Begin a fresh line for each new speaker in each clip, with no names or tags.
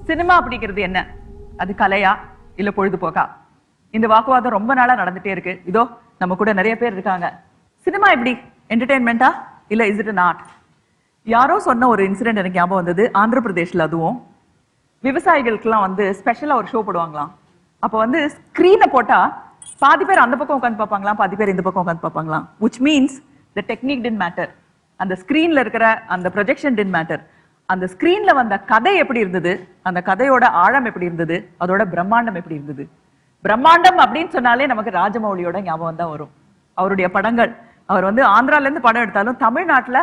Cinema அப்படிங்கிறது என்ன? அது கலையா இல்ல பொழுதுபோக்கா? இந்த வாக்குவாதம் ரொம்ப நாளா நடந்துட்டே இருக்கு. இதோ நம்ம கூட நிறைய பேர் இருக்காங்க. சினிமா எப்படி என்டர்டெயின்மெண்டா இல்ல இஸ் இட் an art? யாரோ சொன்ன ஒரு இன்சிடென்ட் எனக்கு ஞாபகம் வந்தது. ஆந்திர பிரதேஷ்ல அதுவும் விவசாயிகளுக்கெல்லாம் வந்து ஸ்பெஷலா ஒரு ஷோ போடுவாங்களாம். அப்போ வந்து ஸ்கிரீனை போட்டா பாதி பேர் அந்த பக்கம் உட்காந்து பார்ப்பாங்களாம், பாதி பேர் இந்த பக்கம் உட்காந்து பார்ப்பாங்களாம். which means the technique didn't matter. அந்த ஸ்கிரீன்ல இருக்கிற அந்த ப்ரொஜெக்ஷன் didn't matter. அந்த ஸ்கிரீன்ல வந்த கதை எப்படி இருந்தது, அந்த கதையோட ஆழம் எப்படி இருந்தது, அதோட பிரம்மாண்டம் எப்படி இருந்தது. பிரம்மாண்டம் அப்படின்னு சொன்னாலே நமக்கு ராஜமௌலியோட ஞாபகம் தான் வரும். அவருடைய படங்கள், அவர் வந்து ஆந்திரால இருந்து படம் எடுத்தாலும் தமிழ்நாட்டுல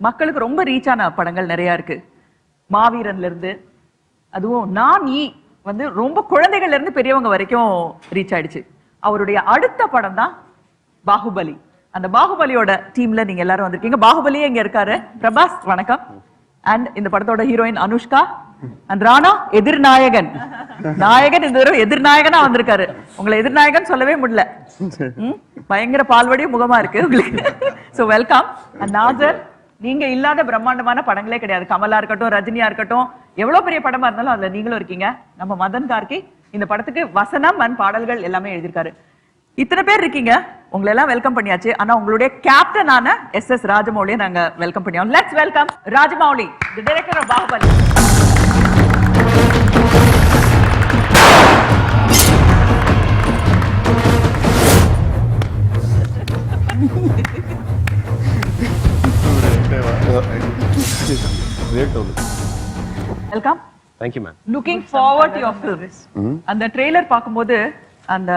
மக்களுக்கு ரொம்ப ரீச் ஆன படங்கள் நிறைய இருக்கு. மாவீரன்ல இருந்து, அதுவும் நான் வந்து ரொம்ப குழந்தைகள்ல இருந்து பெரியவங்க வரைக்கும் ரீச் ஆயிடுச்சு. அவருடைய அடுத்த படம் தான் பாகுபலி. அந்த பாகுபலியோட டீம்ல நீங்க எல்லாரும் வந்திருக்கீங்க. பாகுபலியே இங்க இருக்காரு. பிரபாஸ் வணக்கம். அண்ட் இந்த படத்தோட ஹீரோயின் அனுஷ்கா அண்ட் ராணா எதிர்நாயகன். நாயகன் இந்த தடவை எதிர்நாயகனா வந்திருக்காரு. உங்களை எதிர்நாயகன் சொல்லவே முடியல. பயங்கர பால்வடி முகமா இருக்கு உங்களுக்கு. So welcome. அண்ட் நாசர், நீங்க இல்லாத பிரம்மாண்டமான படங்களே கிடையாது. கமலா இருக்கட்டும், ரஜினியா இருக்கட்டும், எவ்வளவு பெரிய படமா இருந்தாலும் அதுல நீங்களும் இருக்கீங்க. நம்ம மதன் கார்கி இந்த படத்துக்கு வசனம் அண்ட் பாடல்கள் எல்லாமே எழுதியிருக்காரு. இத்தனை பேர் இருக்கீங்க, உங்களை எல்லாம் வெல்கம் பண்ணியாச்சு. ஆனா உங்களுடைய கேப்டனான SS ராஜமௌலியை நாங்க வெல்கம் பண்ணியோம். Let's welcome Rajamouli, the director of Baahubali. Welcome.
Thank you, ma'am.
Looking forward to your film. அந்த ட்ரெய்லர் பாக்கும்போது அந்த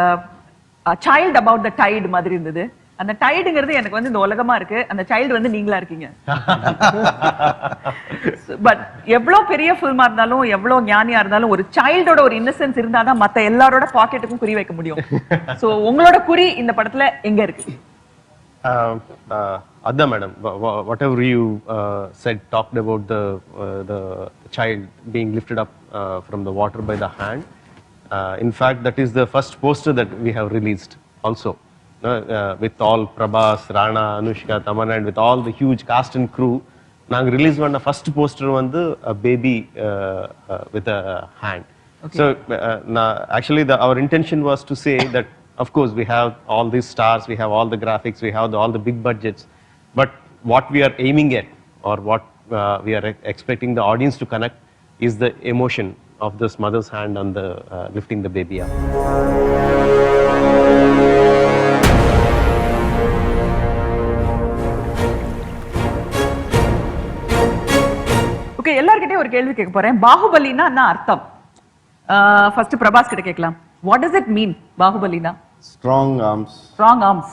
சைல்ட் அபவுட் த டைட் மாதிரி இருந்தது. அந்த டைடுங்கிறது எனக்கு வந்து இந்த உலகமா இருக்கு, அந்த சைல்டு வந்து நீங்களா இருக்கீங்க. பட் எவ்வளவு பெரிய ஃபில்மா இருந்தாலும், எவ்வளவு ஞானியா இருந்தாலும், ஒரு சைல்டோட ஒரு இன்னசென்ஸ் இருந்தாதான் மத்த எல்லாரோட பாக்கெட்டுக்கும் குறி வைக்க முடியும். சோ உங்களோட குறி இந்த படத்துல எங்க இருக்கு?
Adha madam, whatever you said, talked about the child being lifted up from the water by the hand. In fact, that is the first poster that we have released also, with all Prabhas, Rana, Anushka, Tamanna, and with all the huge cast and crew. Nang release one first poster vandu a baby with a hand. Okay. So actually our intention was to say that of course we have all these stars, we have all the graphics, we have all the big budgets, but what we are aiming at, or what we are expecting the audience to connect, is the emotion of this mother's hand on the lifting the baby up.
Okay, எல்லார்கிட்டயும் ஒரு கேள்வி கேட்க போறேன். பாகுபலினா என்ன அர்த்தம்? First Prabhas கிட்ட கேட்கலாம். What does it mean, பாகுபலினா?
Strong arms.
Strong arms.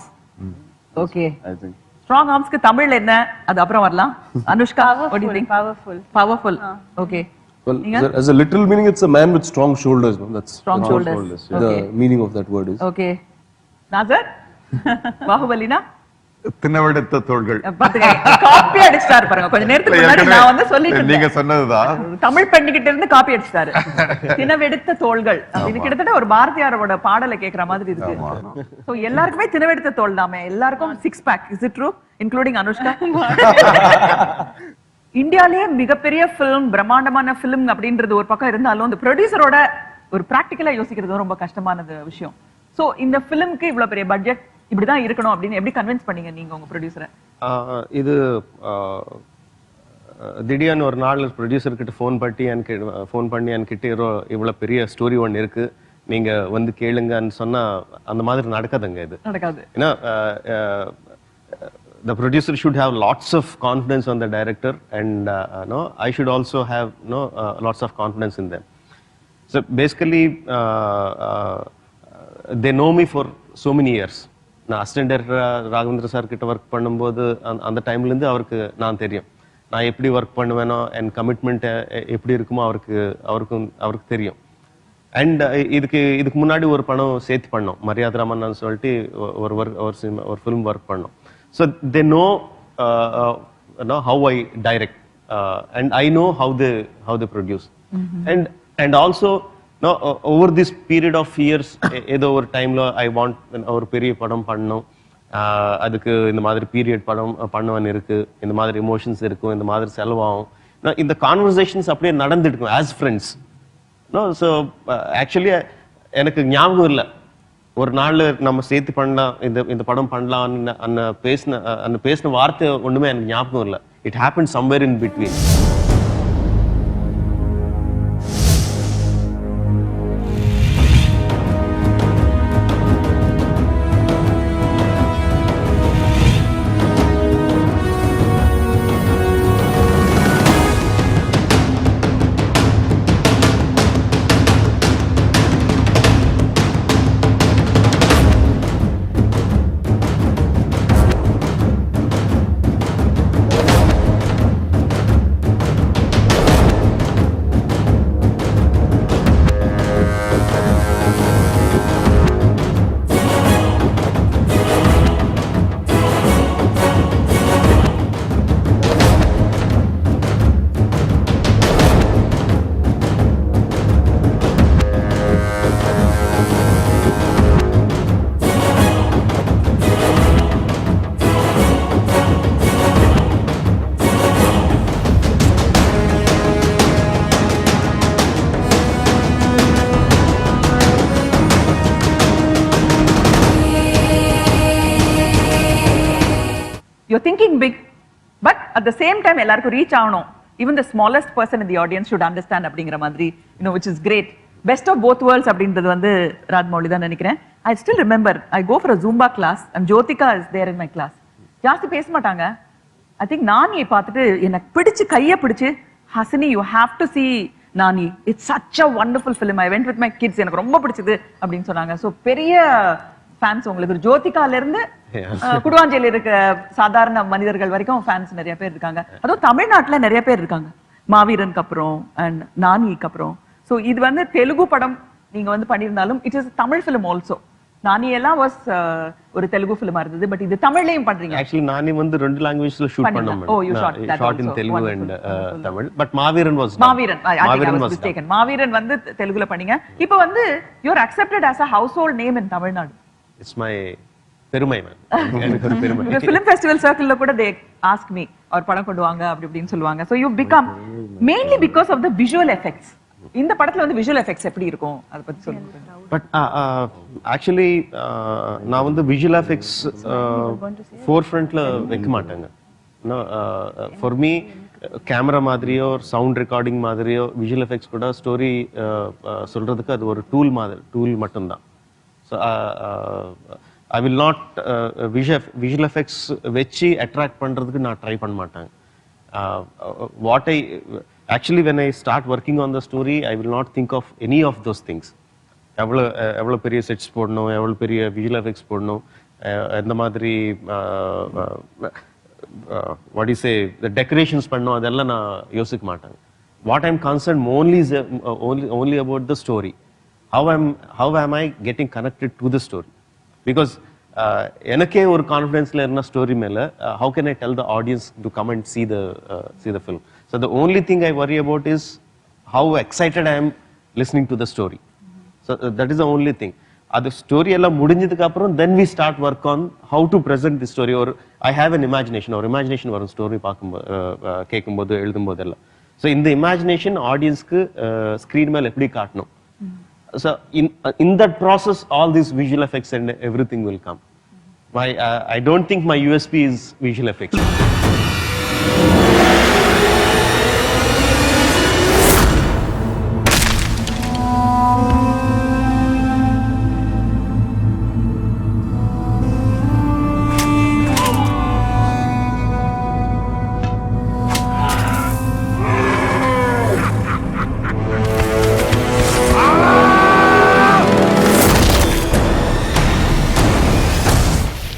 Okay.
I think.
Strong arms க்கு தமிழ்ல என்ன? அது அப்புறம் வரலாம். Anushka, what do you think?
Powerful.
Powerful. Okay.
Well, as a literal meaning, it's a man with strong shoulders. No? That's
strong shoulders.
Yeah. Okay. The meaning of that word is.
Okay. Nazar? பாகுபலினா?
தினவெடுத்த தோள்கள்.
பாத்துங்க, copy அடிச்சாரு பாருங்க. கொஞ்ச நேரத்துக்கு முன்னாடி நான் வந்து சொல்லிட்டேன்.
நீங்க சொன்னதுதான்.
தமிழ் பெண்ணுகிட்ட இருந்து காப்பி அடிச்சாரு. தினவெடுத்த தோள்கள். இது கிட்டத்தட்ட ஒரு பாரதியாரோட பாடலை கேக்குற மாதிரி இருக்கு. சோ எல்லாருக்குமே தினவெடுத்த தோள் தாமே. எல்லாருக்கும் 6 pack. Is it true? Including Anushka. இந்தியாலயே மிகப்பெரிய பிலிம், பிரம்மாண்டமான பிலிம் அப்படின்றது ஒரு பக்கம் இருந்தாலும் அந்த ப்ரொடியூசரோட ஒரு பிராக்டிகலா யோசிக்கிறது ரொம்ப கஷ்டமானது விஷயம். சோ இந்த பிலிம்க்கு இவ்வளவு பெரிய பட்ஜெட் இப்படிதான் இருக்கணும் அப்படின்னு எப்படி கன்வின்ஸ் பண்ணீங்க நீங்க உங்க ப்ரொடியூசரை?
இது திடீர்னு ஒரு நாள் ப்ரொடியூசர் கிட்ட ஃபோன் பண்ணி என்கிட்ட இவ்வளவு பெரிய ஸ்டோரி ஒன்று இருக்கு, நீங்க வந்து கேளுங்கன்னு சொன்னா அந்த மாதிரி நடக்காதுங்க. இது
நடக்காது.
ஏன்னா the producer should have lots of confidence on the director, and I should also have lots of confidence in them. So basically they know me for so many years. நான் அசிஸ்டன்ட் டைரக்டர் ராகவேந்திர சார் கிட்ட work பண்ணும்போது அந்த டைம்ல இருந்து அவருக்கு நான் தெரியும். நான் எப்படி ஒர்க் பண்ணுவேனோ, என் கமிட்மெண்ட் எப்படி இருக்குமோ அவருக்கு தெரியும். அண்ட் இதுக்கு முன்னாடி ஒரு படம் சேர்த்து பண்ணோம், மரியாதை ராமன் சொல்லிட்டு ஒரு ஃபிலிம் ஒர்க் பண்ணோம். So they know how I direct, and I know how they produce. And also over this period of years, ஏதோ ஒரு டைம்ல I want ஒரு பெரிய படம் பண்ணணும், அதுக்கு இந்த மாதிரி பீரியட் படம் பண்ணுவேன் இருக்கு, இந்த மாதிரி எமோஷன்ஸ் இருக்கும், இந்த மாதிரி செலவாகும். இந்த கான்வர்சேஷன்ஸ் அப்படியே நடந்துட்டு இருக்கும் as friends. No so actually எனக்கு ஞாபகம் இல்லை ஒரு நாள் நம்ம சேர்த்து பண்ணலாம் இந்த படம் பண்ணலாம்னு அந்த பேசின வார்த்தை ஒண்ணுமே எனக்கு ஞாபகம் இல்லை. It happen somewhere in between.
You're thinking big, but at the same time, எல்லாருக்கும் reach ஆகணும். Even the smallest person in the audience should understand அப்படிங்கிற மாதிரி, which is great. Best of both worlds அப்படின்றது வந்து ராஜமௌலி தான் நினைக்கிறேன். I still remember, I go for a Zumba class and Jyotika is there in my class. ஜாஸ்தி பேச மாட்டாங்க. I think நானியை பார்த்துட்டு எனக்கு பிடிச்சு கையை பிடிச்சு Hasini you have to see Nani. It's such a wonderful film. I went with my kids. எனக்கு ரொம்ப பிடிச்சது அப்படின்னு சொன்னாங்க. ஸோ பெரிய ஃபேன்ஸ் உங்களுக்கு. ஜோதிகால இருந்து குடுவாஞ்சேரியில் இருக்க சாதாரண மனிதர்கள் வரைக்கும் ஃபேன்ஸ் நிறைய பேர் இருக்காங்க. அதுவும் தமிழ்நாட்டுல நிறைய பேர் இருக்காங்க. மாவீரனுக்கு அப்புறம் அண்ட் நானிக்கு அப்புறம். ஸோ இது வந்து தெலுங்கு படம் நீங்க வந்து பண்ணியிருந்தாலும் it is Tamil film also. Nani எல்லாம் வாஸ் ஒரு தெலுங்கு ஃபிலிமா இருந்தது. பட் இது தமிழ்லயும் பண்றீங்க.
ஆக்சுவலி நானி வந்து 2 லாங்குவேஜ்ல ஷூட் பண்ணோம்.
Oh, you shot that
shot in
also.
Telugu
Wonderful.
and Tamil. But Maaveeran was done.
Maaveeran was mistaken. Maaveeran வந்து தெலுங்குல பண்ணீங்க. இப்போ வந்து you are accepted as a household name in Tamil Nadu.
It's my பெருமை man. எனக்கு ஒரு பெருமை.
The film festival circle கூட they ask me அவர் படம் கொண்டு வாங்க அப்படி இப்படின்னு சொல்லுவாங்க. So you become mainly because of the visual effects. இந்த படத்துல வந்து visual effects எப்படி இருக்கும் அத பத்தி சொல்லுங்க.
But actually நான் வந்து visual effects forefrontல வைக்க மாட்டேங்க. No, for me கேமரா மாதிரியோ சவுண்ட் ரெக்கார்டிங் மாதிரியோ visual effects கூட ஸ்டோரி சொல்றதுக்கு அது ஒரு டூல் மட்டும்தான். So I will not visual effects வெச்சி attract பண்றதுக்கு நான் ட்ரை பண்ண மாட்டேன். What I actually when I start working on the story I will not think of any of those things. எவ்வளவு பெரிய செட்ஸ் போடணும், எவ்வளவு பெரிய visual effects போடணும், எந்த மாதிரி what do you say the decorations பண்ணணும் அதெல்லாம் நான் யோசிக்க மாட்டேன். What I'm concerned only about the story. How am I getting connected to the story? Because எனக்கே ஒரு கான்ஃபிடன்ஸ்ல இருந்த ஸ்டோரி மேல how can I tell the audience to come and see the film? So the only thing I worry about is how excited I am listening to the story. So that is the only thing. அது story எல்லாம் முடிஞ்சதுக்கு அப்புறம் then we start work on how to present the story. Or I have an imagination. Or imagination வரும் story பார்க்கும்போது கேட்கும்போது எழுதும்போது எல்லாம். So இந்த imagination ஆடியன்ஸ்க்கு ஸ்கிரீன் மேல எப்படி காட்டணும். So in that process all these visual effects and everything will come. I don't think my USP is visual effects.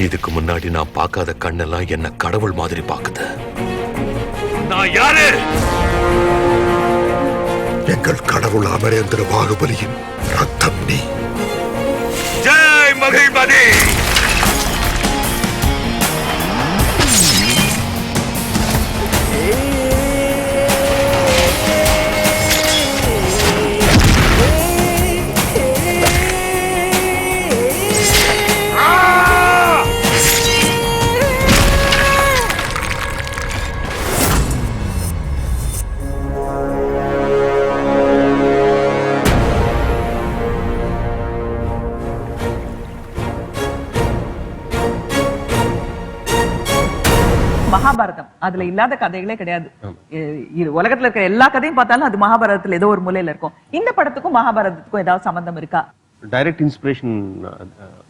இதுக்கு முன்னாடி நான் பார்க்காத கண்ணெல்லாம் என்ன கடவுள் மாதிரி பாக்குது. நான் யாரு? எங்கள் கடவுள் அமரேந்திர பாகுபலியின் ரத்தம் நீ. ஜெய் மகிழ்மதி.
அதுல இல்லாத கதைகளே கிடையாது. உலகத்துல இருக்கிற எல்லா கதையும் பார்த்தாலும் அது மகாபாரதத்துல ஏதோ ஒரு மூலையில இருக்கும். இந்த படத்துக்கும் மகாபாரதத்துக்கும் ஏதாவது சம்பந்தம் இருக்கா?
டைரக்ட் இன்ஸ்பிரேஷன்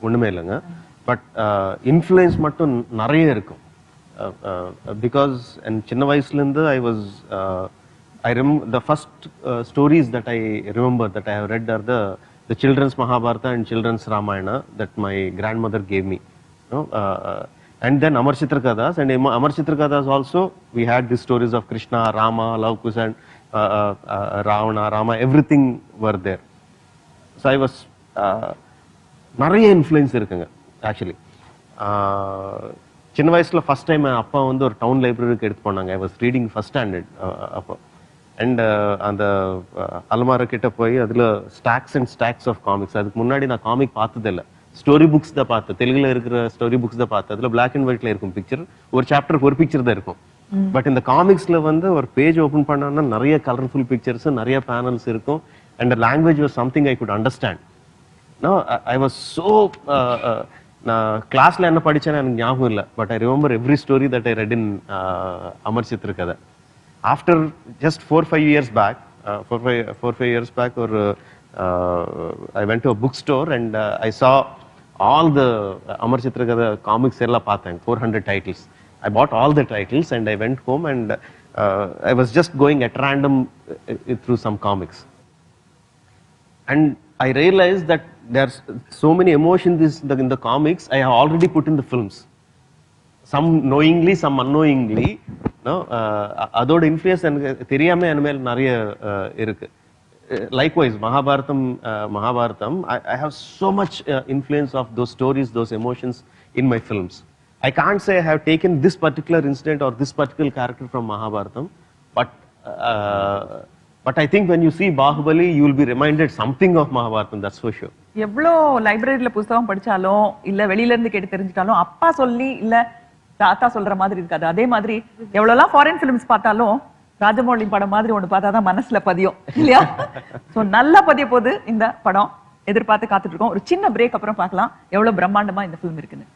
ஒண்ணுமே இல்லைங்க, பட் இன்ஃப்ளூயன்ஸ் மட்டும் நிறைய இருக்கும். பிகாஸ் சின்ன வயசுல இருந்து I remember the first stories that I remember that I have read are the children's Mahabharata and children's Ramayana that my grandmother gave me. And then Amar Chitra Kathas, and Amar Chitra Kathas also we had these stories of Krishna, Rama, Lava Kush and Ravana, Rama, everything were there. So I was நிறைய influence இருக்குங்க actually. சின்ன வயசுல first time அப்பா வந்து ஒரு down லைப்ரரிக்கு எடுத்து போனாங்க. I was reading first standard அப்போ. அண்ட் அந்த அலமார கிட்ட போய் அதுல stacks and stacks of comics. அதுக்கு முன்னாடி நான் காமிக் பார்த்தது இல்லை, ஸ்டோரி புக்ஸ் தான் பார்த்தேன். தெலுங்குல இருக்கிற ஸ்டோரி புக்ஸ் தான் பார்த்தேன். அதுல பிளாக் அண்ட் ஒயிட்ல இருக்கும் பிக்சர், ஒரு சாப்டருக்கு ஒரு பிக்சர் தான் இருக்கும். பட் இந்த காமிக்ஸ்ல வந்து ஒரு பேஜ் ஓபன் பண்ணோம்னா நிறைய கலர்ஃபுல் பிக்சர்ஸ், நிறைய பேனல்ஸ் இருக்கும். And language was something I good understand. I was so நான் கிளாஸ்ல என்ன படிச்சேன்னு எனக்கு ஞாபகம் இல்லை, but I remember every story that I read in Amar Chitra Katha. After just 4-5 years back, 4-5 years back, or I went to a bookstore and I saw all the Amar Chitra Katha comics ella paathen, 400 titles. I bought all the titles and I went home and I was just going at random through some comics. And I realized that there's so many emotions in the comics I have already put in the films. Some knowingly, some unknowingly. அதோட influence எனக்கு தெரியாம என் மேல நிறைய இருக்கு. Likewise Mahabharatam I have so much influence of those stories, those emotions in my films. I can't say I have taken this particular incident or this particular character from Mahabharatam, but I think when you see Baahubali you will be reminded something of Mahabharatam, that's for sure.
எவ்வளோ லைப்ரரியில புத்தகம் படிச்சாலும் இல்ல வெளியில இருந்து கேட்டு தெரிஞ்சிட்டாலும் அப்பா சொல்லி இல்ல தாத்தா சொல்ற மாதிரி இருக்காது. அதே மாதிரி எவ்வளவுலாம் ஃபாரின் பிலிம்ஸ் பார்த்தாலும் ராஜமௌழி படம் மாதிரி ஒண்ணு பார்த்தாதான் மனசுல பதியும் இல்லையா? சோ நல்லா பதிய போது இந்த படம். எதிர்பார்த்து காத்துட்டு இருக்கோம். ஒரு சின்ன பிரேக் அப்புறம் பார்க்கலாம் எவ்வளவு பிரம்மாண்டமா இந்த பிலிம் இருக்குன்னு.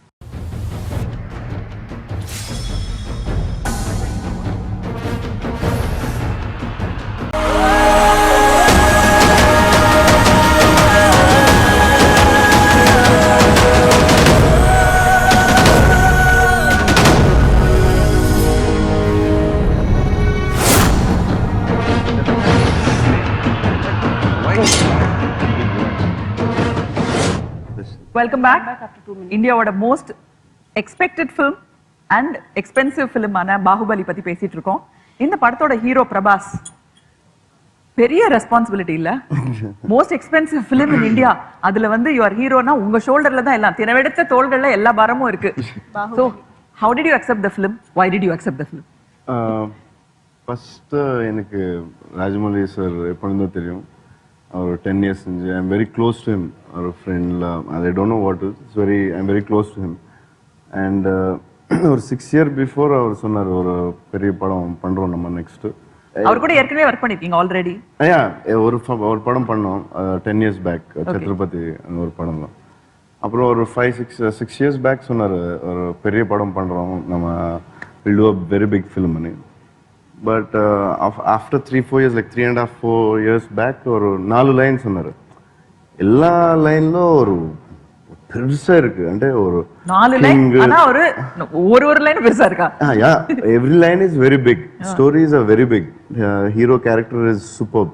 Welcome back. இந்தியாவோட most expected film and expensive ஃபிலிமான பாகுபலி பத்தி பேசிட்டு இருக்கோம். இந்த படத்தோட ஹீரோ பிரபாஸ். பெரிய ரெஸ்பான்சிபிலிட்டி இல்ல? Most expensive film in India. அதுல வந்து யுவர் ஹீரோனா உங்க ஷோல்டர்ல தான் எல்லாம், தினவெடுத்த தோள்கள்ல எல்லா பாரமும் இருக்கு. So how did you accept the film? Why did you accept the film?
First எனக்கு ராஜமௌழி சார் எப்பொழுதும் தெரியும். அவர் 10 years செஞ்சு I am very close to him. ஒரு ஃப்ரெண்ட்ல I don't know what it's very I am very close to him. And ஒரு 6 year before அவர் சொன்னார் ஒரு பெரிய படம் பண்றோம் நம்ம நெக்ஸ்ட்.
அவர் கூட ஏற்கனவே ஒர்க் பண்ணிருக்கீங்க ஆல்ரெடி?
ஒரு படம் பண்ணோம் 10 years பேக், சத்ரபதி ஒரு படம் தான். அப்புறம் ஒரு 5-6 years பேக் சொன்னார் ஒரு பெரிய படம் பண்றோம் நம்ம, will do a very big film பண்ணி. But after 3-4 years, like 3.5-4 years back ஒரு 4 லைன் சொன்னாரு. எல்லா லைன்லும் ஒரு பெருசா இருக்கு. అంటే ஒரு
4 லைன் ஆனா ஒரு லைன் பெருசா இருக்கா?
Yeah, every line is very big. Stories are very big. Hero character is super.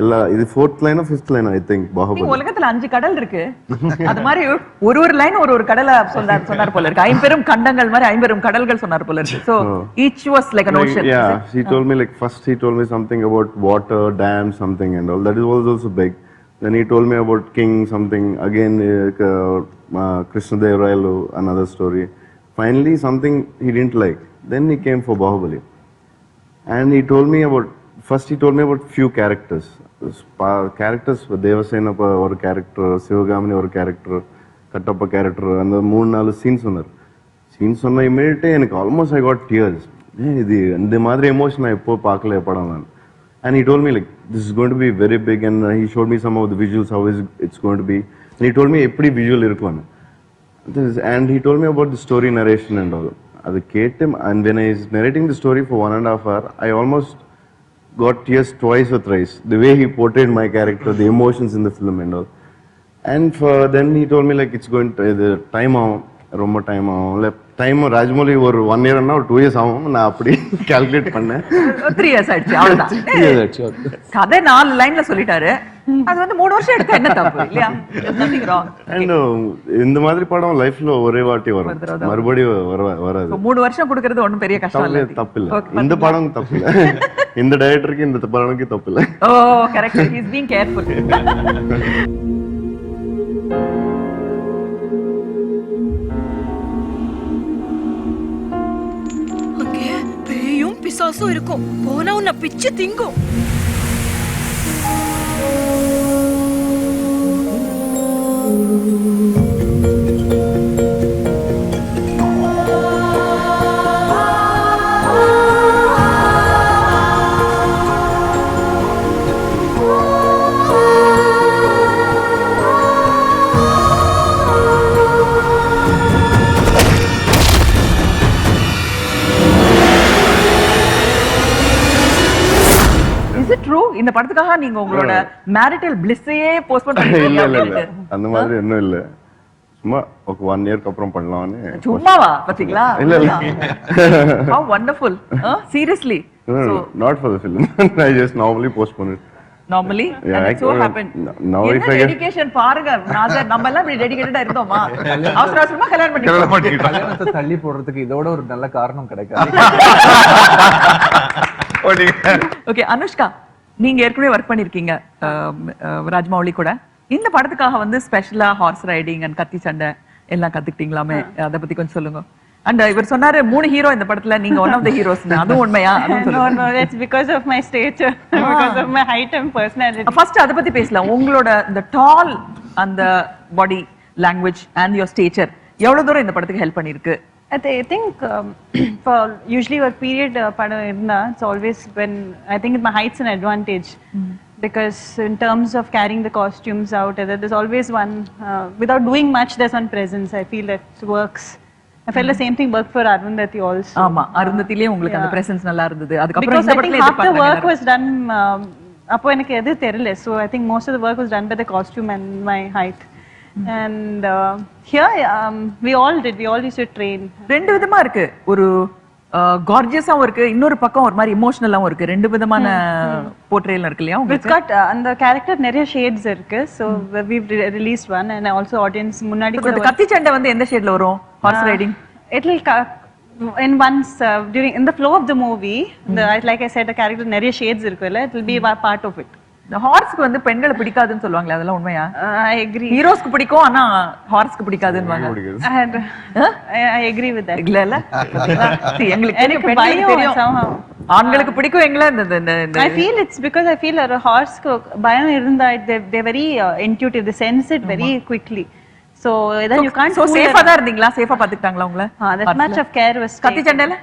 எல்லா இது 4th line or 5th line I think Baahubali.
உலகத்துல 5 கடல் இருக்கு. அது மாதிரி ஒரு லைன் ஒரு கடலை சொன்னார் போல இருக்கு. ஐம்பெரும் கண்டங்கள் மாதிரி ஐம்பெரும் கடல்கள் சொன்னார் போல இருக்கு. So each was like an ocean.
Yeah, he told me like first he told me something about water, dam, something and all. That is also big. Then he told me about king something again, Krishna Dev Railu, another story. Finally something he didn't like. Then he came for Baahubali. And he told me about few characters. Characters, Devasena ஒரு character, Sivakamini ஒரு character, Kattappa character, அந்த 3-4 scenes சொன்னார். Scenes சொன்ன இமீடியட்டே எனக்கு almost I got tears. இது இந்த மாதிரி emotion நான் எப்போ பார்க்கல படம் நான். And he told me like this is going to be very big, and he showed me some of the visuals, how it's going to be. And he told me எப்படி visual இருக்கும்னு. And he told me about the story narration and all. அது கேட்டு, and when I is narrating the story for 1.5 hours, I almost got tears twice or thrice. The way he portrayed my character, the emotions in the film and all. And then he told me like it's going to the time ஆகும், ரொம்ப time ஆகும். இல்லை time Rajamouli ஒரு 1 year or 2 years ஆகும். நான் அப்படி calculate பண்ணேன்.
3 years ஆயிடுச்சு அவ்வளவுதான். கதை 4 லைன்ல சொல்லிட்டாரு. அது வந்து 3 வருஷம் எடுத்தா என்ன தப்பு இல்லையா? nothing wrong.
And இந்த மாதிரி படம் லைஃப்ல ஒரே வாட்டி வரும், மறுபடியும் வராது.
3 வருஷம் கொடுக்கிறது ஒண்ணும் பெரிய கஷ்டம் இல்ல.
தப்பு இல்ல, இந்த படம் தப்பு இல்ல. இந்த டைரக்டருக்கு இந்த படம்க்கு தப்பு இல்ல.
Oh correct, he is being careful.
பிசாசும் இருக்கும், போனா உன்னை பிச்சு திங்கும்.
இந்த படத்துக்காக நீங்க உங்களோட மேரிட்டல் பிளிஸ்ஸையே போஸ்ட்போன் பண்ணீங்க?
இல்ல அந்த மாதிரி இன்னும் இல்ல, சும்மா ஒரு 1 yearக்கு அப்புறம் பண்ணலாம்னு.
சும்மாவா? பாத்தீங்களா?
இல்ல
how wonderful. Seriously,
so not for the film. I just normally postpone it
normally.
Yeah,
and it so happened
now if I
dedication பாருங்க. நாசர் நம்ம எல்லாம் இப்படி டெடிகேட்டடா இருந்தோமா? அவசரமா கல்யாணம் பண்ணிட்டோம்.
கல்யாணத்தை தள்ளி போடுறதுக்கு இதோட ஒரு நல்ல காரணம் கிடைக்காது.
ஓகே அனுஷ்கா, நீங்க ஏற்கனவே ஒர்க் பண்ணிருக்கீங்க ராஜமௌலி கூட. இந்த படத்துக்காக வந்து ஸ்பெஷலா ஹார்ஸ் ரைடிங் அண்ட் கத்தி சண்டை எல்லாம் கத்துக்கிட்டீங்களாமே, அத பத்தி கொஞ்சம் சொல்லுங்க. அண்ட் இவர் சொன்னாரு 3 ஹீரோ இந்த படத்துல, நீங்க ஒன் ஆஃப் தி ஹீரோஸ். அது உண்மையா?
No, it's because of my stature, because of my height and personality.
First அத பத்தி பேசலாம். உங்களோட the tall and the body language and your stature எவ்வளவு தூரம் இந்த படத்துக்கு ஹெல்ப் பண்ணிருக்கு?
I think for usually ஒரு period படம் இருந்தா, it's always when I think my height's an advantage, because in terms of carrying the costumes out, there's always one without doing much, there's one presence. I feel that works. I felt the same thing worked for Arundhati also.
ஆமா, அருந்ததிலே உங்களுக்கு அந்த presence நல்லா இருந்தது. அதுக்கு அப்புறம்
because
இந்த
I think
படத்துல
half the work was done அப்போ எனக்கு எது தெரியல, so I think most of the work was done by the costume and my height. And here we all used to train.
ரெண்டு விதமா இருக்கு, ஒரு கார்ஜியஸாவும் இருக்கு, இன்னொரு பக்கம் ஒரு மாதிரி எமோஷனலாவும் இருக்கு. ரெண்டு விதமான போர்ட்ரேல் இருக்கு இல்லையா உங்களுக்கு?
It's got அந்த character நிறைய shades இருக்கு, so we've released one and also audience முன்னாடி கூட
கத்தி சண்டை வந்து எந்த ஷேட்ல வரும்? Horse riding
it will in once during in the flow of the movie, like I said, the character நிறைய shades இருக்குல்ல, it will be a part of it.
இந்த ஹார்ஸ்க்கு வந்து பெண்களை பிடிக்காதுன்னு சொல்லுவாங்களே, அதெல்லாம் உண்மையா?
I agree.
ஹீரோஸ்க்கு பிடிக்கும், ஆனா ஹார்ஸ்க்கு பிடிக்காதுன்னுவாங்க.
I agree with that.
இல்ல இல்ல எங்களுக்கு தெரியும், ஆண்களுக்கு பிடிக்கும் எங்களை.
I feel it's because I feel a horse பயம் இருந்தா they very intuitive, they sense it very quickly, so then you can't.
So safe தான் இருந்தீங்களா? சேஃபா பாத்துக்கிட்டாங்களா உங்களை?
That much of care was
கத்தி சண்டையில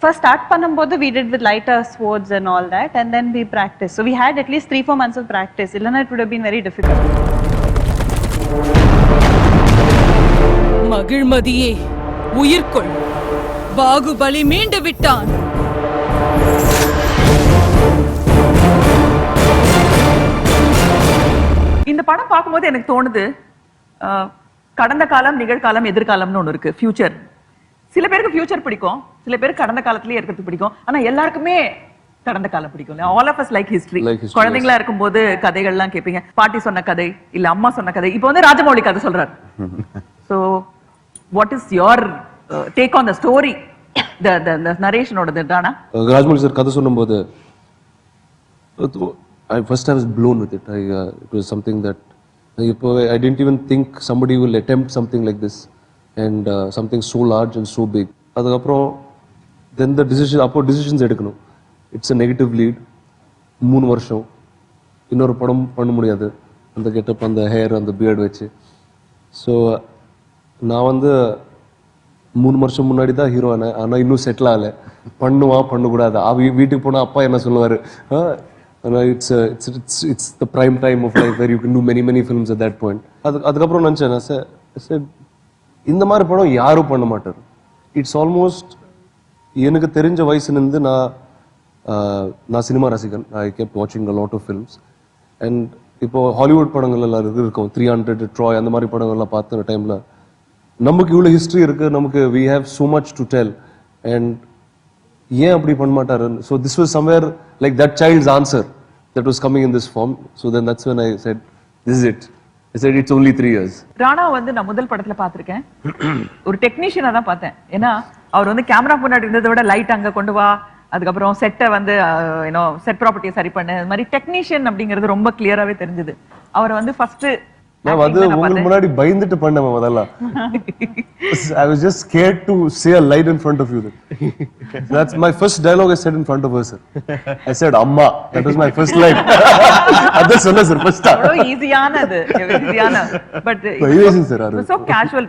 first start பண்ணும்போது we did with lighter swords and all that, and then we practiced, so we had at least 3-4 months of practice. Illana it would have been very difficult.
மகிழ்மதியே உயிர்கொள், Baahubali மீண்டு விட்டான்.
இந்த படம் பார்க்கும்போது எனக்கு தோணுது, கடந்த காலம், நிகழ்காலம், எதிர்காலம்னு ஒண்ணு இருக்கு, ஃபியூச்சர். சில பேருக்கு ஃபியூச்சர் பிடிக்கும், சில பேருக்கு கடந்த காலத்திலேயே இருக்கிறது பிடிக்கும். ஆனா எல்லாருக்குமே கடந்த காலம் பிடிக்கும். All of us like history. குழந்தைங்களா இருக்கும்போது கதைகள்லாம் கேட்பீங்க, பாட்டி சொன்ன கதை இல்ல அம்மா சொன்ன கதை. இப்போ வந்து ராஜமௌலி கதை சொல்றாரு. So what is your take on the story, the narration ஓடது தானா?
ராஜமௌலி சார் கதை சொல்லும்போது I was blown with it. It was something that I didn't even think somebody will attempt something like this, and something so large and so big. அதுக்கப்புறம் then the decisions எடுக்கணும். It's a negative lead, 3 வருஷம் இன்னொரு படம் பண்ண முடியாது அந்த getup, அந்த hair, அந்த பியர்ட் வச்சு. ஸோ நான் வந்து 3 வருஷம் முன்னாடி தான் ஹீரோ ஆனேன், ஆனால் இன்னும் செட்டில் ஆகலை. பண்ணக்கூடாது. வீட்டுக்கு போனால் அப்பா என்ன சொல்லுவார்? It's the prime time of life where you can do many films at that point. அதுக்கப்புறம் நினச்சேன், இந்த மாதிரி படம் யாரும் பண்ண மாட்டார். இட்ஸ் ஆல்மோஸ்ட் எனக்கு தெரிஞ்ச வயசுலேருந்து நான் சினிமா ரசிகன். ஐ கெப்ட் வாட்சிங் a lot of films. And இப்போ ஹாலிவுட் படங்கள் எல்லாம் இருக்கும், 300, ட்ராய் அந்த மாதிரி படங்கள்லாம் பார்த்த டைமில் நமக்கு இவ்வளோ ஹிஸ்ட்ரி இருக்குது, நமக்கு we have so much to tell, and ஏன் அப்படி பண்ண மாட்டாரு? So this was somewhere like that child's answer that was coming in this form. So then that's when I said, this is it. I said it's only 3 years.
Rana வந்து நான் முதல் படத்துல பார்த்திருக்கேன். ஒரு டெக்னீஷியனா தான் பார்த்தேன். ஏன்னா அவர் வந்து கேமரா முன்னாடி இருந்ததை விட லைட் அங்க கொண்டு வா, அதுக்கப்புறம் செட்டை வந்து செட் ப்ராப்பர்ட்டியை சரி பண்ணு, அது மாதிரி டெக்னீஷியன் அப்படிங்கிறது ரொம்ப கிளியராகவே தெரிஞ்சது. அவரை வந்து ஃபர்ஸ்ட்
நான் வந்து உங்களுக்கு முன்னாடி பயந்துட்டு பண்ணேன் முதல்ல. I was just scared to say a line in front of you. That's my first dialogue I said in front of her, sir. I said amma. That was my first line. அத சொன்னேன் sir first.
அவ்வளவு ஈஸியானது, ஈஸியான but so casual.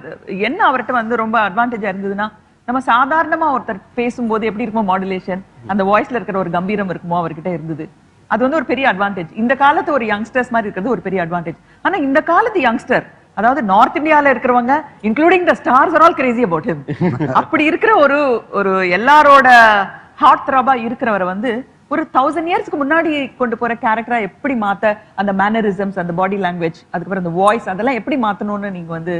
என்ன அவர்ட்ட வந்து ரொம்ப அட்வான்டேஜா இருந்ததுன்னா, நம்ம சாதாரணமா ஒருத்தர் பேசும்போது எப்படி இருக்குமோ மாடுலேஷன், அந்த வாய்ஸ்ல இருக்கிற ஒரு கம்பீரம் இருக்குமோ அவர்கிட்ட இருந்தது. அது வந்து ஒரு பெரிய அட்வான்டேஜ். இந்த காலத்து ஒரு யங்ஸ்டர்ஸ் மாதிரி இருக்கிறது ஒரு பெரிய அட்வான்டேஜ். ஆனா இந்த காலத்து யங்ஸ்டர், அதாவது நார்த் இந்தியால இருக்கிறவங்க including the stars are all Crazy about him. அப்படி இருக்கிற ஒரு எல்லாரோட ஹார்ட் த்ராபா இருக்கிறவரை வந்து ஒரு 1000 இயர்ஸ்க்கு முன்னாடி கொண்டு போற கேரக்டரா எப்படி மாத்த, அந்த மேனரிசம்ஸ், அந்த பாடி லாங்குவேஜ், அதுக்கப்புறம் அந்த வாய்ஸ், அதெல்லாம் எப்படி மாத்தணும்னு நீங்க வந்து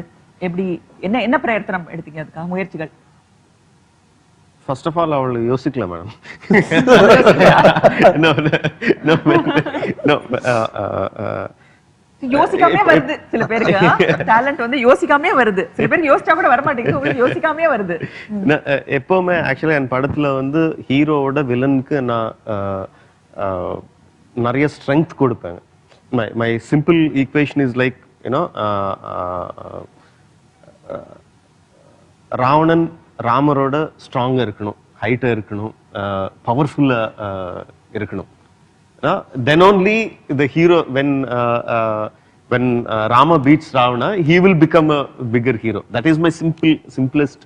எப்படி என்ன பிரயத்தனம் எடுத்தீங்க? அதுக்காக முயற்சிகள்?
ஃபர்ஸ்ட் ஆஃப் ஆல் அவள் யோசிக்கல மேடம்.
யோசிக்காமே வருது சில பேருக்கு. டேலண்ட் வந்து யோசிக்காமே வருது. சில பேருக்கு யோசிச்சா கூட வர மாட்டேங்குது, உங்களுக்கு யோசிக்காமே வருது.
எப்பவுமே ஆக்சுவலா என் படத்துல வந்து ஹீரோவோட வில்லனுக்கு நான் நிறைய ஸ்ட்ரென்த் கொடுப்பேன். My simple equation is like Ravanan ராமரோட ஸ்ட்ராங்கா இருக்கணும், ஹைட்டா இருக்கணும், பவர்ஃபுல்லா இருக்கணும். Then only the hero, when Rama beats Ravana, he will become a bigger hero. That is my simplest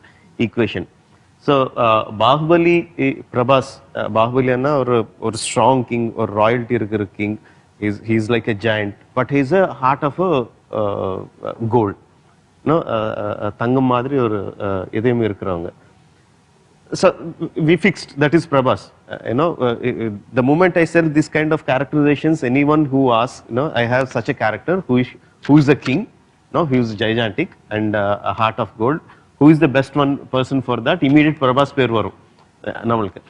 equation. So Baahubali, Prabhas, Baahubali anna or strong king or royalty irukra king. He's like a giant, but he's a heart of a gold. தங்கம் மாதிரி ஒரு இதயம் இருக்கிறவங்க. So we fixed, that is Prabhas. The moment I said this kind of characterizations, anyone who asks, I have such a character who is a king, who is gigantic and a heart of gold. Who is the best person for that? Immediate Prabhas per varum namalku.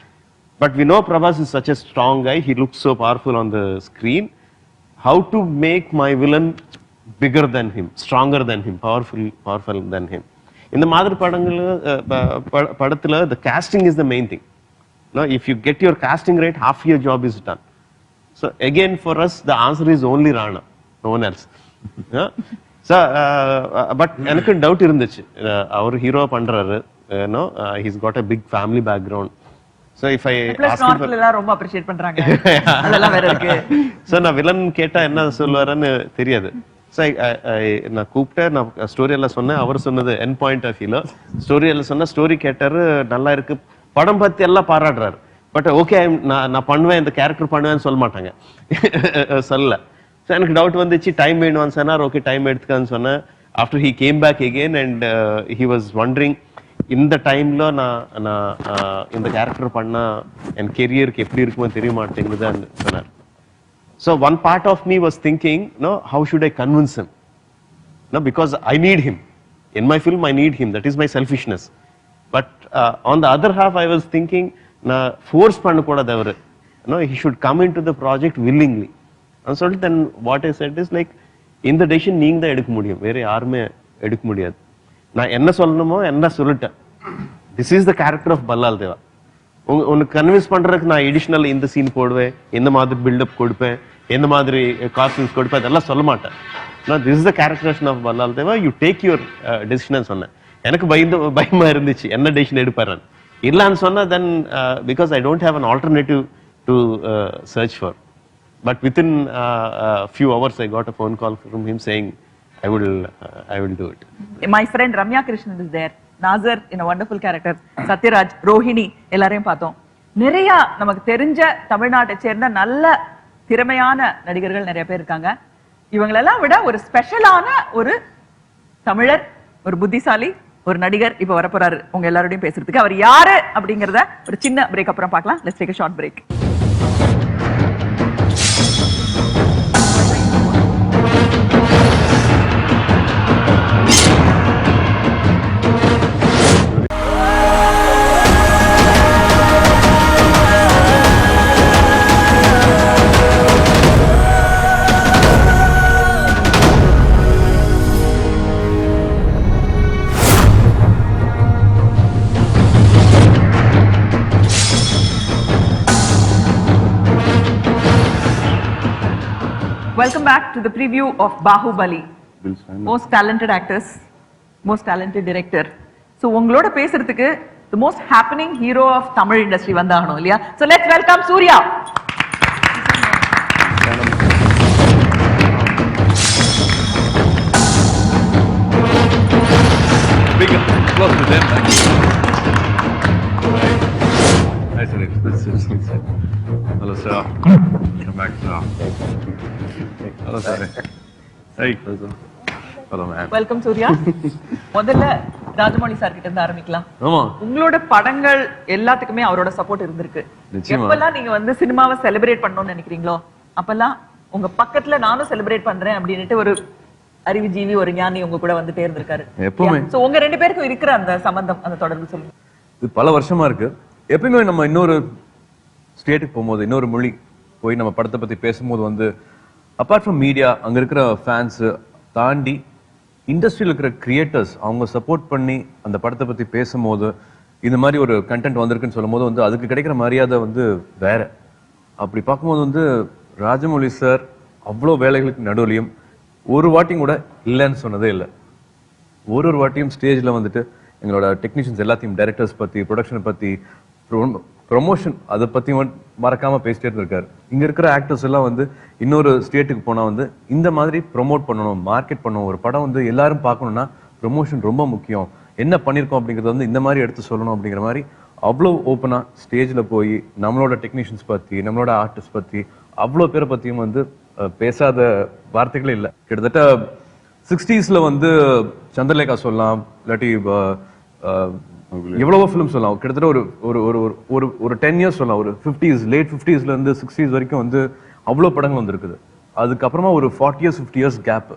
But we know Prabhas is such a strong guy. He looks so powerful on the screen. How to make my villain bigger than him, stronger than him, powerful than him? In the மாதிரி படத்துல the casting is the main thing. If you get your casting right, half your job is done. So again for us the answer is only Rana, no one else. So but எனக்கு doubt இருந்துச்சு, அவர் hero பண்றாரு, he's got a big family background. So if I ask him
for ரொம்ப appreciate பண்றாங்க, அதெல்லாம் வேற இருக்கு.
So நான் villain கேட்டா என்ன சொல்வாருன்னு தெரியாது. ஸோ நான் கூப்பிட்டேன், நான் ஸ்டோரி எல்லாம் சொன்னேன். அவர் சொன்னது என் பாயிண்ட் ஆஃப் வியூல ஸ்டோரி எல்லாம் சொன்னா, ஸ்டோரி கேட்டாரு, நல்லா இருக்கு, படம் பத்தி எல்லாம் பாராடுறாரு. பட் ஓகே நான் பண்ணுவேன், இந்த கேரக்டர் பண்ணுவேன்னு சொல்ல மாட்டாங்க, சொல்லல. ஸோ எனக்கு டவுட் வந்துச்சு, டைம் வேணும்னு சொன்னார். ஓகே டைம் எடுத்துக்கான்னு சொன்னேன். After he came back again and he was wondering, இந்த டைம்ல நான் இந்த கேரக்டர் பண்ணா என் கெரியருக்கு எப்படி இருக்குமோ தெரிய மாட்டேங்குதுன்னு சொன்னார். So one part of me was thinking, how should I convince him? Because I need him. In my film, I need him. That is my selfishness. But on the other half, I was thinking, force panna kodadhu avaru. He should come into the project willingly. And so then what I said is like, in the decision, neenga da edukka mudiyum. Vera yarume edukka mudiyadhu. Na enna sollumo enna sollutta. This is the character of Ballal Deva. உனக்கு convince பண்றதுக்கு நான் additional இந்த scene போடுவேன், எந்த மாதிரி build up கொடுப்பேன், எந்த மாதிரி காஸ்டியூம்ஸ் கொடுப்பேன், அதெல்லாம் சொல்ல மாட்டேன். This is the characterization of Bhallala Deva. You take your decision சொன்னேன். எனக்கு பயமா இருந்துச்சு, என்ன டெசிஷன் எடுப்பாரு இல்லன்னு சொன்னா. Then because I don't have an alternative to search for. But within few hours I got a phone call from him saying I will do it.
My friend Ramya Krishnan is there. Nazar in a wonderful character. Satyaraj, Rohini எல்லாரையும் பார்த்தோம். நிறைய நமக்கு தெரிஞ்ச தமிழ்நாட்டை சேர்ந்த நல்ல திறமையான நடிகர்கள் நிறைய பேர் இருக்காங்க. இவங்களெல்லாம் விட ஒரு ஸ்பெஷலான ஒரு தமிழர், ஒரு புத்திசாலி, ஒரு நடிகர் இப்ப வரப்போறாரு உங்க எல்லாரோடையும் பேசுறதுக்கு. அவர் யாரு அப்படிங்கறத ஒரு சின்ன பிரேக் அப்புறம் பார்க்கலாம். Let's take a short break. Welcome back to the preview of Baahubali. Most talented actors, most talented director. So உங்களோட பேசுறதுக்கு the most happening hero of Tamil industry வந்தாகணும் இல்லையா? So let's welcome Surya.
Big applause to them. Thank you. Nice to meet you. Hello, sir. Come back, sir. Hello, sir. Hey. Hello, man.
Welcome Surya. முதல்ல Rajamouli sir கிட்ட இருந்து ஆரம்பிக்கலாம்.
ஆமா.
உங்களோட படங்கள் எல்லாத்துக்குமே அவரோட சப்போர்ட் இருந்திருக்கு. எப்பெல்லாம் நீங்க வந்து சினிமாவை செலிப்ரேட் பண்ணணும்னு நினைக்கிறீங்களோ அப்பெல்லாம் உங்க பக்கத்துல நானும் செலிப்ரேட் பண்றேன் அப்படின்னுட்டு ஒரு அறிவுஜீவி ஒரு ஞானி உங்க கூட வந்துட்டே இருந்திருக்காரு.
எப்பவுமே.
சோ உங்க ரெண்டு பேருக்கும் இருக்கிற அந்த சம்பந்தம் அந்த தொடர்பு சொல்லுங்க.
இது பல வருஷமா இருக்கு. எப்பயுமே நம்ம இன்னொரு ஸ்டேட்டுக்கு போகும்போது இன்னொரு மொழி போய் நம்ம படத்தை பத்தி பேசும்போது வந்து அப்பார்ட் ஃப்ரம் மீடியா அங்க இருக்கிற ஃபேன்ஸ் தாண்டி இண்டஸ்ட்ரியில் இருக்கிற கிரியேட்டர்ஸ் அவங்க சப்போர்ட் பண்ணி அந்த படத்தை பத்தி பேசும்போது இந்த மாதிரி ஒரு கண்டென்ட் வந்திருக்குன்னு சொல்லும் போது வந்து அதுக்கு கிடைக்கிற மரியாதை வந்து வேற. அப்படி பார்க்கும்போது வந்து ராஜமௌலி சார் அவ்வளோ வேலைகளுக்கு நடுவுலையும் ஒரு வாட்டியும் கூட இல்லைன்னு சொன்னதே இல்லை. ஒரு வாட்டியும் ஸ்டேஜில் வந்துட்டு எங்களோட டெக்னீஷியன்ஸ் எல்லாத்தையும் டைரக்டர்ஸ் பற்றி ப்ரொடக்ஷனை பற்றி ப்ரொமோஷன் அதை பற்றி மறக்காமல் பேசிட்டே இருந்திருக்காரு. இங்கே இருக்கிற ஆக்டர்ஸ் எல்லாம் வந்து இன்னொரு ஸ்டேட்டுக்கு போனால் வந்து இந்த மாதிரி ப்ரொமோட் பண்ணணும், மார்க்கெட் பண்ணணும். ஒரு படம் வந்து எல்லாரும் பார்க்கணுன்னா ப்ரொமோஷன் ரொம்ப முக்கியம். என்ன பண்ணியிருக்கோம் அப்படிங்கிறது வந்து இந்த மாதிரி எடுத்து சொல்லணும் அப்படிங்கிற மாதிரி அவ்வளோ ஓப்பனாக ஸ்டேஜில் போய் நம்மளோட டெக்னீஷியன்ஸ் பற்றி நம்மளோட ஆர்டிஸ்ட் பற்றி அவ்வளோ பேரை பற்றியும் வந்து பேசாத வார்த்தைகளே இல்லை. கிட்டத்தட்ட 60s வந்து சந்திரலேகா சொல்லலாம், இல்லாட்டி எவ்வளவோ ஃபிலிம் சொல்லலாம். கிட்டத்தட்ட ஒரு ஒரு ஒரு ஒரு ஒரு 10 years சொல்லலாம். ஒரு 50s லேட் 50s இருந்து 60s வரைக்கும் வந்து அவ்வளோ படங்கள் வந்துருக்குது. அதுக்கப்புறமா ஒரு 40 years 50 years கேப்.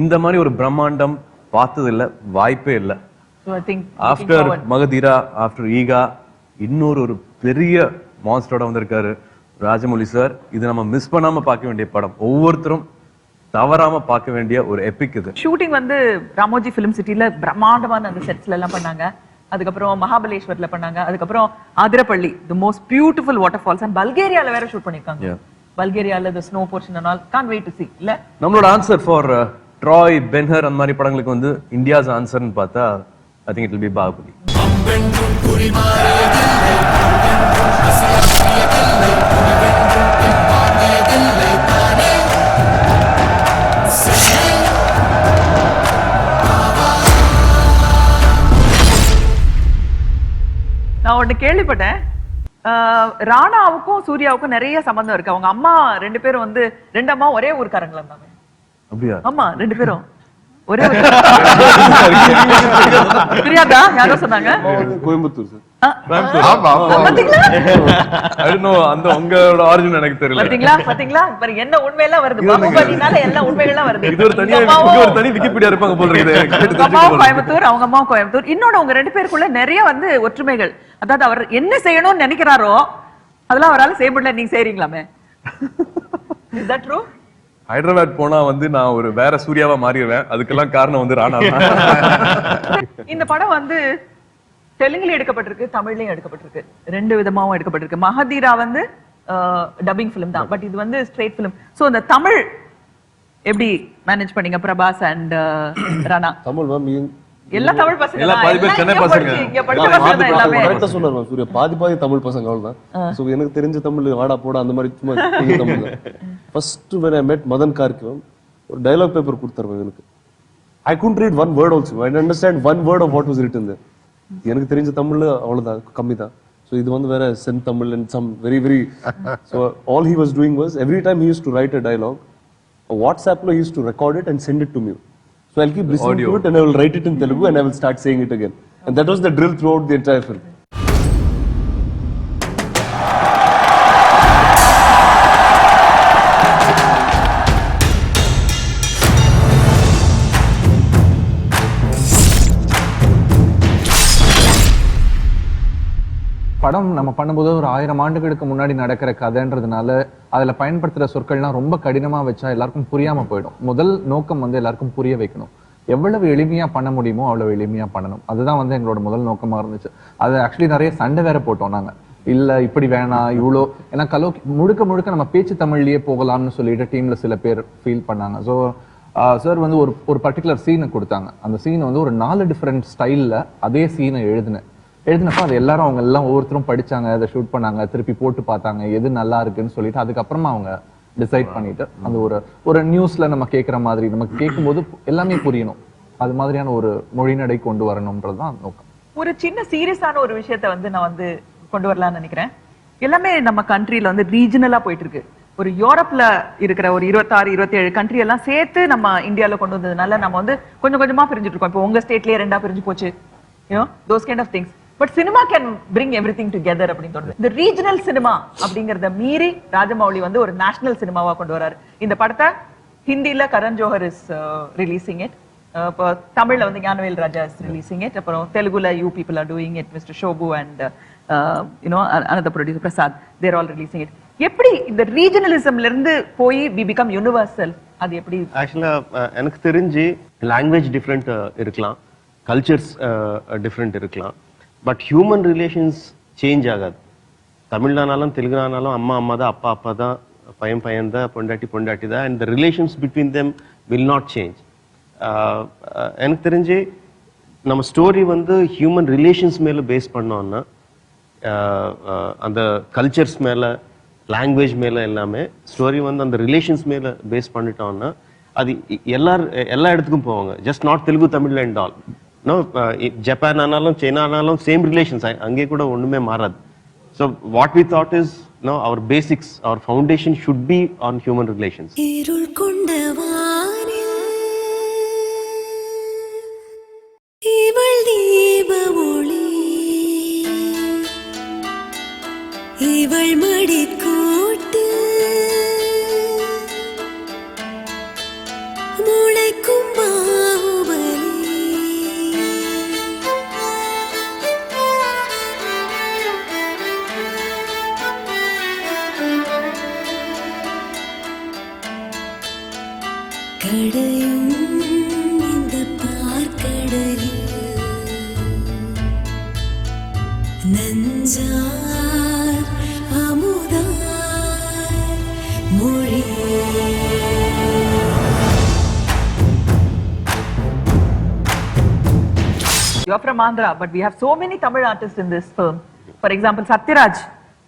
இந்த மாதிரி ஒரு பிரம்மாண்டம் பார்த்தது இல்லை, வாய்ப்பே இல்லை. ஆஃப்டர் மகதீரா, ஆஃப்டர் ஈகா இன்னொரு ஒரு பெரிய மான்ஸ்டரோட வந்திருக்காரு ராஜமௌலி சார். இது நம்ம மிஸ் பண்ணாம பார்க்க வேண்டிய படம், ஒவ்வொருத்தரும் தவறாம பார்க்க வேண்டிய ஒரு எபிக் இது.
ஷூட்டிங் வந்து ராமோஜி ஃபிலிம் சிட்டில பிரம்மாண்டமான அந்த செட்ஸ்ல எல்லாம் பண்ணாங்க. அதுக்கப்புறம் மகாபலேஸ்வர்ல பண்ணாங்க. அதுக்கப்புறம் Athirappilly the most beautiful waterfalls and பல்கேரியால வேற ஷூட் பண்ணிருக்காங்க. பல்கேரியால the snow portion and all can't wait to see இல்ல.
நம்மளோட ஆன்சர் ஃபார் ட்ராய், பென்ஹர் அந்த மாதிரி படங்களுக்கு வந்து இந்தியாஸ் ஆன்சர்னு பார்த்தா I think it will be Baahubali.
நான் ஒண்ணு கேள்விப்பட்டேன், ராணாவுக்கும் சூர்யாவுக்கும் நிறைய சம்பந்தம் இருக்கு. அவங்க அம்மா ரெண்டு பேரும் வந்து ரெண்டு அம்மா ஒரே ஊர்க்காரங்களா இருந்தாங்க.
அப்படியா?
ஆமா, ரெண்டு பேரும் ஒரே தெரியாதா? யாரோ சொன்னாங்க
கோயம்புத்தூர் சார்.
அந்த உங்களோட ஆரிஜின் எனக்கு தெரியல.
பாத்தீங்களா பாத்தீங்களா பாருங்க என்ன உண்மையெல்லாம் வருது. பாகுபலினால எல்லா உண்மைகள்லாம் வருது.
இது ஒரு தனி விக்கிபீடியா இருப்பாங்க போல இருக்குது.
அம்மாவும் கோயம்புத்தூர், அவங்க அம்மாவும் கோயம்புத்தூர். இன்னொன்னு உங்க ரெண்டு பேருக்குள்ள நிறைய வந்து ஒற்றுமைகள். அதாவது அவர் என்ன செய்யணும்னு நினைக்கிறாரோ அதெல்லாம் அவரால் செய்ய முடியல, நீங்க செய்றீங்களாமே. Is that true?
ஹைதராபாத் போனா வந்து நான் ஒரு வேற சூர்யாவா மாறிடுவேன். அதுக்கெல்லாம் காரணம் வந்து ராணா.
இந்த படம் வந்து தெலுங்குல எடுக்கப்பட்டிருக்கு, தமிழ்லயும் எடுக்கப்பட்டிருக்கு, ரெண்டு விதமாவும் எடுக்கப்பட்டிருக்கு. மகதீரா வந்து டப்பிங் பிலிம் தான், பட் இது வந்து ஸ்ட்ரெயிட் பிலிம். சோ இந்த தமிழ் எப்படி மேனேஜ் பண்ணீங்க பிரபாஸ் அண்ட் ராணா?
தமிழ் மேம்
எல்லா தமிழ் பசங்க
எல்லாம் பாதி பேர் சென்னை பசங்க.
இங்க படிச்ச பசங்க தான் எல்லாமே.
கரெக்ட்டா சொன்னாரு மேம் சூர்யா. பாதி தமிழ் பசங்க அவ்வளவுதான். சோ எனக்கு தெரிஞ்ச தமிழ் வாடா போடா அந்த மாதிரி சும்மா தமிழ் தான். First when I met Madhan Karky ஒரு டயலாக் பேப்பர் கொடுத்தாரு எனக்கு. I couldn't read one word also. I didn't understand one word of what was written there. எனக்கு தெரிஞ்ச தமிழ் அவ்வளவுதான், கம்மி தான். So இது வந்து வேற Sen Tamil and some very so all he was doing was every time he used to write a dialogue, WhatsApp he used to record it and send it to me. So I'll keep listening
Audio.
to it and I will write it in Telugu and I will start saying it again. And that was the drill throughout the entire film.
படம் நம்ம பண்ணும்போது ஒரு 1000 ஆண்டுகளுக்கு முன்னாடி நடக்கிற கதைன்றதுனால அதுல பயன்படுத்துற சொற்கள்லாம் ரொம்ப கடினமா வச்சா எல்லாருக்கும் புரியாம போயிடும். முதல் நோக்கம் வந்து எல்லாருக்கும் புரிய வைக்கணும். எவ்வளவு எளிமையா பண்ண முடியுமோ அவ்வளவு எளிமையா பண்ணணும். அதுதான் வந்து எங்களோட முதல் நோக்கமா இருந்துச்சு. அது ஆக்சுவலி நிறைய சண்டை வேற போட்டோம் நாங்க. இல்ல இப்படி வேணாம் இவ்வளோ, ஏன்னா முழுக்க முழுக்க நம்ம பேச்சு தமிழ்லயே போகலாம்னு சொல்லிட்டு டீம்ல சில பேர் ஃபீல் பண்ணாங்க. ஸோ சார் வந்து ஒரு பர்டிகுலர் சீனை கொடுத்தாங்க. அந்த சீனை வந்து ஒரு 4 டிஃப்ரெண்ட் ஸ்டைல்ல அதே சீனை எழுதினப்ப அது எல்லாரும் அவங்க எல்லாம் ஒவ்வொருத்தரும் படிச்சாங்க, அதை ஷூட் பண்ணாங்க, திருப்பி போட்டு பார்த்தாங்க, எது நல்லா இருக்குன்னு சொல்லிட்டு அதுக்கப்புறமா அவங்க டிசைட் பண்ணிட்டு அந்த ஒரு நியூஸ்ல நம்ம கேட்குற மாதிரி நமக்கு கேட்கும்போது எல்லாமே புரியணும், அது மாதிரியான ஒரு மொழிநடை கொண்டு வரணும்ன்றதுதான் நோக்கம்.
ஒரு சின்ன சீரியஸான ஒரு விஷயத்தை வந்து நான் வந்து கொண்டு வரலாம்னு நினைக்கிறேன். எல்லாமே நம்ம கண்ட்ரில வந்து ரீஜனலா போயிட்டு இருக்கு. ஒரு யூரோப்ல இருக்கிற ஒரு 26-27 கண்ட்ரி எல்லாம் சேர்த்து நம்ம இந்தியால கொண்டு வந்ததுனால நம்ம வந்து கொஞ்சம் கொஞ்சமா பிரிஞ்சுட்டு இருக்கோம். இப்போ உங்க ஸ்டேட்லயே 2ஆ பிரிஞ்சு போச்சு, those kind of things. But cinema can bring everything together அப்படின்னு தோணுது. இந்த ரீஜனல் சினிமா அப்படிங்கறத மீறி ராஜமௌலி வந்து ஒரு நேஷனல் சினிமாவா கொண்டு வராரு. இந்த படத்தை ஹிந்தில Karan Johar is releasing it, இப்போ தமிழ்ல வந்து Gnanavel Raja is releasing it, அப்புறம் தெலுங்குல you people are doing it, mister Shobu and another producer Prasad, they're all releasing it. எப்படி இந்த ரீஜனலிசம்ல இருந்து போய் வி பிகம் யூனிவர்சல், அது எப்படி?
ஆக்சுவலா எனக்கு தெரிஞ்சு லாங்குவேஜ் டிஃப்ரெண்ட் இருக்கலாம், கல்ச்சர்ஸ் டிஃப்ரெண்ட் இருக்கலாம், பட் ஹியூமன் ரிலேஷன்ஸ் சேஞ்ச் ஆகாது. தமிழ்னாலும் தெலுங்குனாலும் அம்மா அம்மா தான், அப்பா அப்பா தான், பையன் பையன் தான், பொண்டாட்டி பொண்டாட்டி தான், and the relations between them will not change. எனக்கு தெரிஞ்சு நம்ம ஸ்டோரி வந்து ஹியூமன் ரிலேஷன்ஸ் மேலே பேஸ் பண்ணோம்னா, அந்த கல்ச்சர்ஸ் மேலே, லாங்குவேஜ் மேலே எல்லாமே ஸ்டோரி வந்து அந்த ரிலேஷன்ஸ் மேலே பேஸ் பண்ணிட்டோம்னா அது எல்லா இடத்துக்கும் போவாங்க. Just not Telugu Tamil and all. No, Japan ஆனாலும் சைனா ஆனாலும் சேம் ரிலேஷன்ஸ், அங்கே கூட ஒண்ணுமே மாறாது. So what we thought is no our basics, our foundation should be on human relations.
இவள் மடி கூட்டு முளைக்கும் பாகுபலி, கடையும் இந்த பார்க்கடலில் நஞ்சார் அமுதார் மொழி.
You're from Andhra, but we have so many Tamil artists in this film. For example, Satyaraj.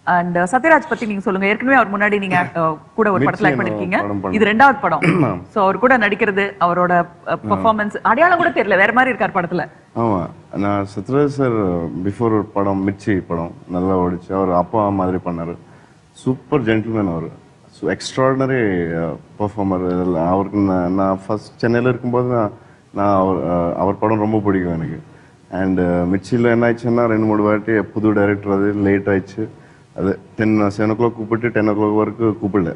And Sathyaraj பத்தி நீங்க சொல்லுங்க. ஏற்கனவே அவர் முன்னாடி நீங்க கூட ஒரு படத்துல ஆக்ட் பண்ணிருக்கீங்க. இது 2வது படம். சோ அவர் கூட நடிக்கிறது, அவரோட பெர்ஃபார்மன்ஸ் அடையாளம் கூட தெரியல, வேற மாதிரி இருக்கார் படத்துல.
ஆமா, நான் சத்யராஜ் சார் பிஃபோர் ஒரு படம் மிர்ச்சி படம் நல்லா ஓடிச்சு, அவர் அப்பா மாதிரி பண்ணாரு. சூப்பர் ஜென்டில்மேன் அவர், எக்ஸ்ட்ராடினரி பெர்ஃபார்மர். அவருக்கு நான் ஃபர்ஸ்ட் சென்னையில் இருக்கும்போது நான் அவர் படம் ரொம்ப பிடிக்கும் எனக்கு. அண்ட் மிர்ச்சியில் என்ன ஆயிடுச்சுன்னா 2-3 வாட்டி புது டைரக்டர், அது லேட் ஆயிடுச்சு. அது 7 o'clock கூப்பிட்டு 10 o'clock வரைக்கும் கூப்பிடல.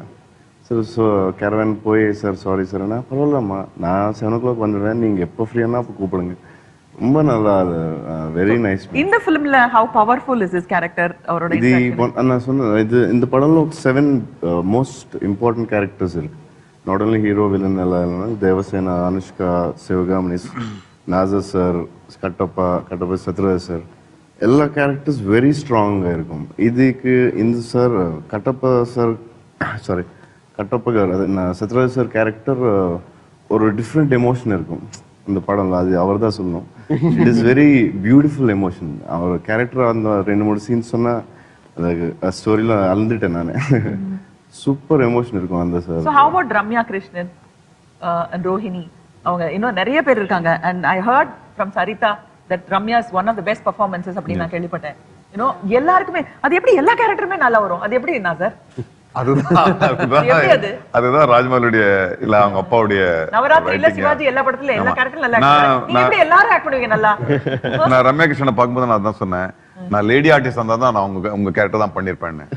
ஸோ கேரவன் போய் சார் சாரி சார், நான் பரவாயில்லம்மா நான் 7 o'clock வந்துடுவேன், நீங்கள் எப்போ ஃப்ரீயானா அப்போ கூப்பிடுங்க. ரொம்ப நல்லா, அது வெரி நைஸ்.
இந்த ஃபிலிம்ல how powerful is this character, அவரோட
இது நான் சொன்னேன், இது இந்த படம்ல 7 மோஸ்ட் இம்பார்ட்டன்ட் கேரக்டர்ஸ் இருக்கு. நாட் ஓன்லி ஹீரோ வில்லன் எல்லாம், தேவசேனா, அனுஷ்கா, சிவகாமினிஸ், நாசர் சார், கட்டப்பா சத்யராஜ் சார், எல்லா கேரக்டர்ஸ் வெரி ஸ்ட்ராங்காக இருக்கும். இதுக்கு இந்த சார் கட்டப்பா அது சத்யராஜ் சார் கேரக்டர் ஒரு டிஃப்ரெண்ட் எமோஷன் இருக்கும் இந்த படம்ல, அது அவர் தான் சொல்லணும். It is very beautiful emotion. அவர் கேரக்டர் அந்த 2-3 சீன்ஸ் சொன்னா அந்த ஸ்டோரியில அழுந்துட்டேன் நான். சூப்பர் எமோஷன் இருக்கும் அந்த sir.
So how about Ramya Krishnan and Rohini? அவங்க இன்னும் நிறைய பேர் இருக்காங்க. And I heard from Sarita that Ramya is one of the best performances அப்படி நான் கேள்விப்பட்டேன். எல்லாருக்குமே அது எப்படி எல்லா கேரக்டருமே நல்லா வரும், அது எப்படி நாசர்?
அதுதான் ராஜமௌலியுடைய இல்ல அவங்க அப்பாவுடைய
நவராத்திரியில சிவாஜி எல்லா படத்துல எல்லா கேரக்டரும் நல்லா ஆக்ட் நீங்க எப்படி எல்லாரும் ஆக்ட் பண்ணுவீங்க நல்லா?
நான் ரம்யா கிருஷ்ணனை பார்க்கும்போது நான் அதான் சொன்னேன், நான் லேடி ஆர்டிஸ்ட் இருந்தா தான் நான் உங்க கேரக்டர் தான் பண்ணிருப்பேன்னு.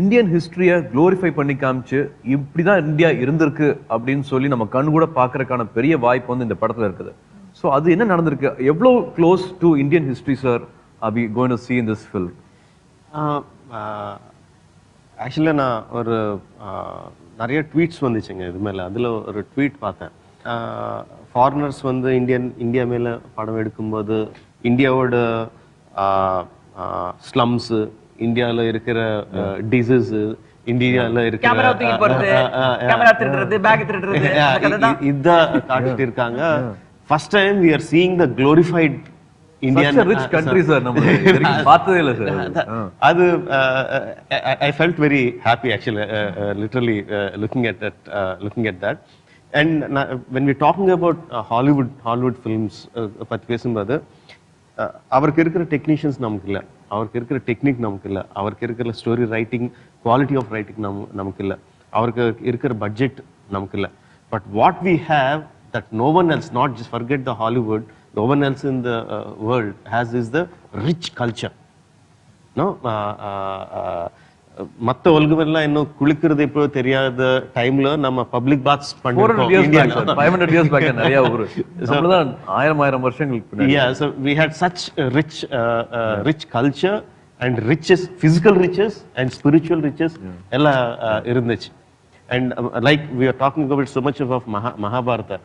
இந்தியன் ஹிஸ்டரியை குளோரிஃபை பண்ணி காமிச்சு இப்படிதான் இந்தியா இருந்திருக்கு அப்படின்னு சொல்லி நம்ம கண் கூட பாக்குறதுக்கான பெரிய வாய்ப்பு வந்து இந்த படத்துல இருக்குது. ஸோ அது என்ன நடந்திருக்கு, எவ்வளவு close to Indian history sir are we going to see in this film?
ஆக்சுவலாக நான் ஒரு நிறைய ட்வீட்ஸ் வந்துச்சுங்க இது மேலே. அதில் ஒரு ட்வீட் பார்த்தேன், ஃபாரினர்ஸ் வந்து இந்தியா மேலே படம் எடுக்கும்போது இந்தியாவோட ஸ்லம்ஸு, இந்தியாவில் இருக்கிற டிசீஸ், இந்தியாவில் இருக்கிற இதான் காட்டிட்டு இருக்காங்க. First time we are seeing the glorified Indian
rich country sir. நம்ம பார்த்ததே இல்ல சார்.
அது I felt very happy actually, literally looking at that. And when we're talking about Hollywood films பத்தி பேசும்போது அவருக்கு இருக்கிற டெக்னீஷியன்ஸ் நமக்கு இல்லை, அவருக்கு இருக்கிற டெக்னிக் நமக்கு இல்லை, அவருக்கு இருக்கிற story writing, quality of writing நமக்கு இல்லை, அவருக்கு இருக்கிற பட்ஜெட் நமக்கு இல்லை. But what we have that no one else, not just forget the Hollywood, no one else in the world has is the rich culture. No, மத்த உலகமெல்லாம் இன்னும் குளிக்கிறது இப்போ தெரியாத டைம்ல நம்ம பப்ளிக் பாத்ஸ் பண்ணிருக்கோம்.
500 years back நிறைய ஊரு நம்மளதான் ஆயிரம் வருஷங்களுக்கு பின்னாடி.
Yeah, so we had such rich culture and riches, physical riches and spiritual riches எல்லாம் இருந்துச்சு. And like we are talking about so much of Mahabharata,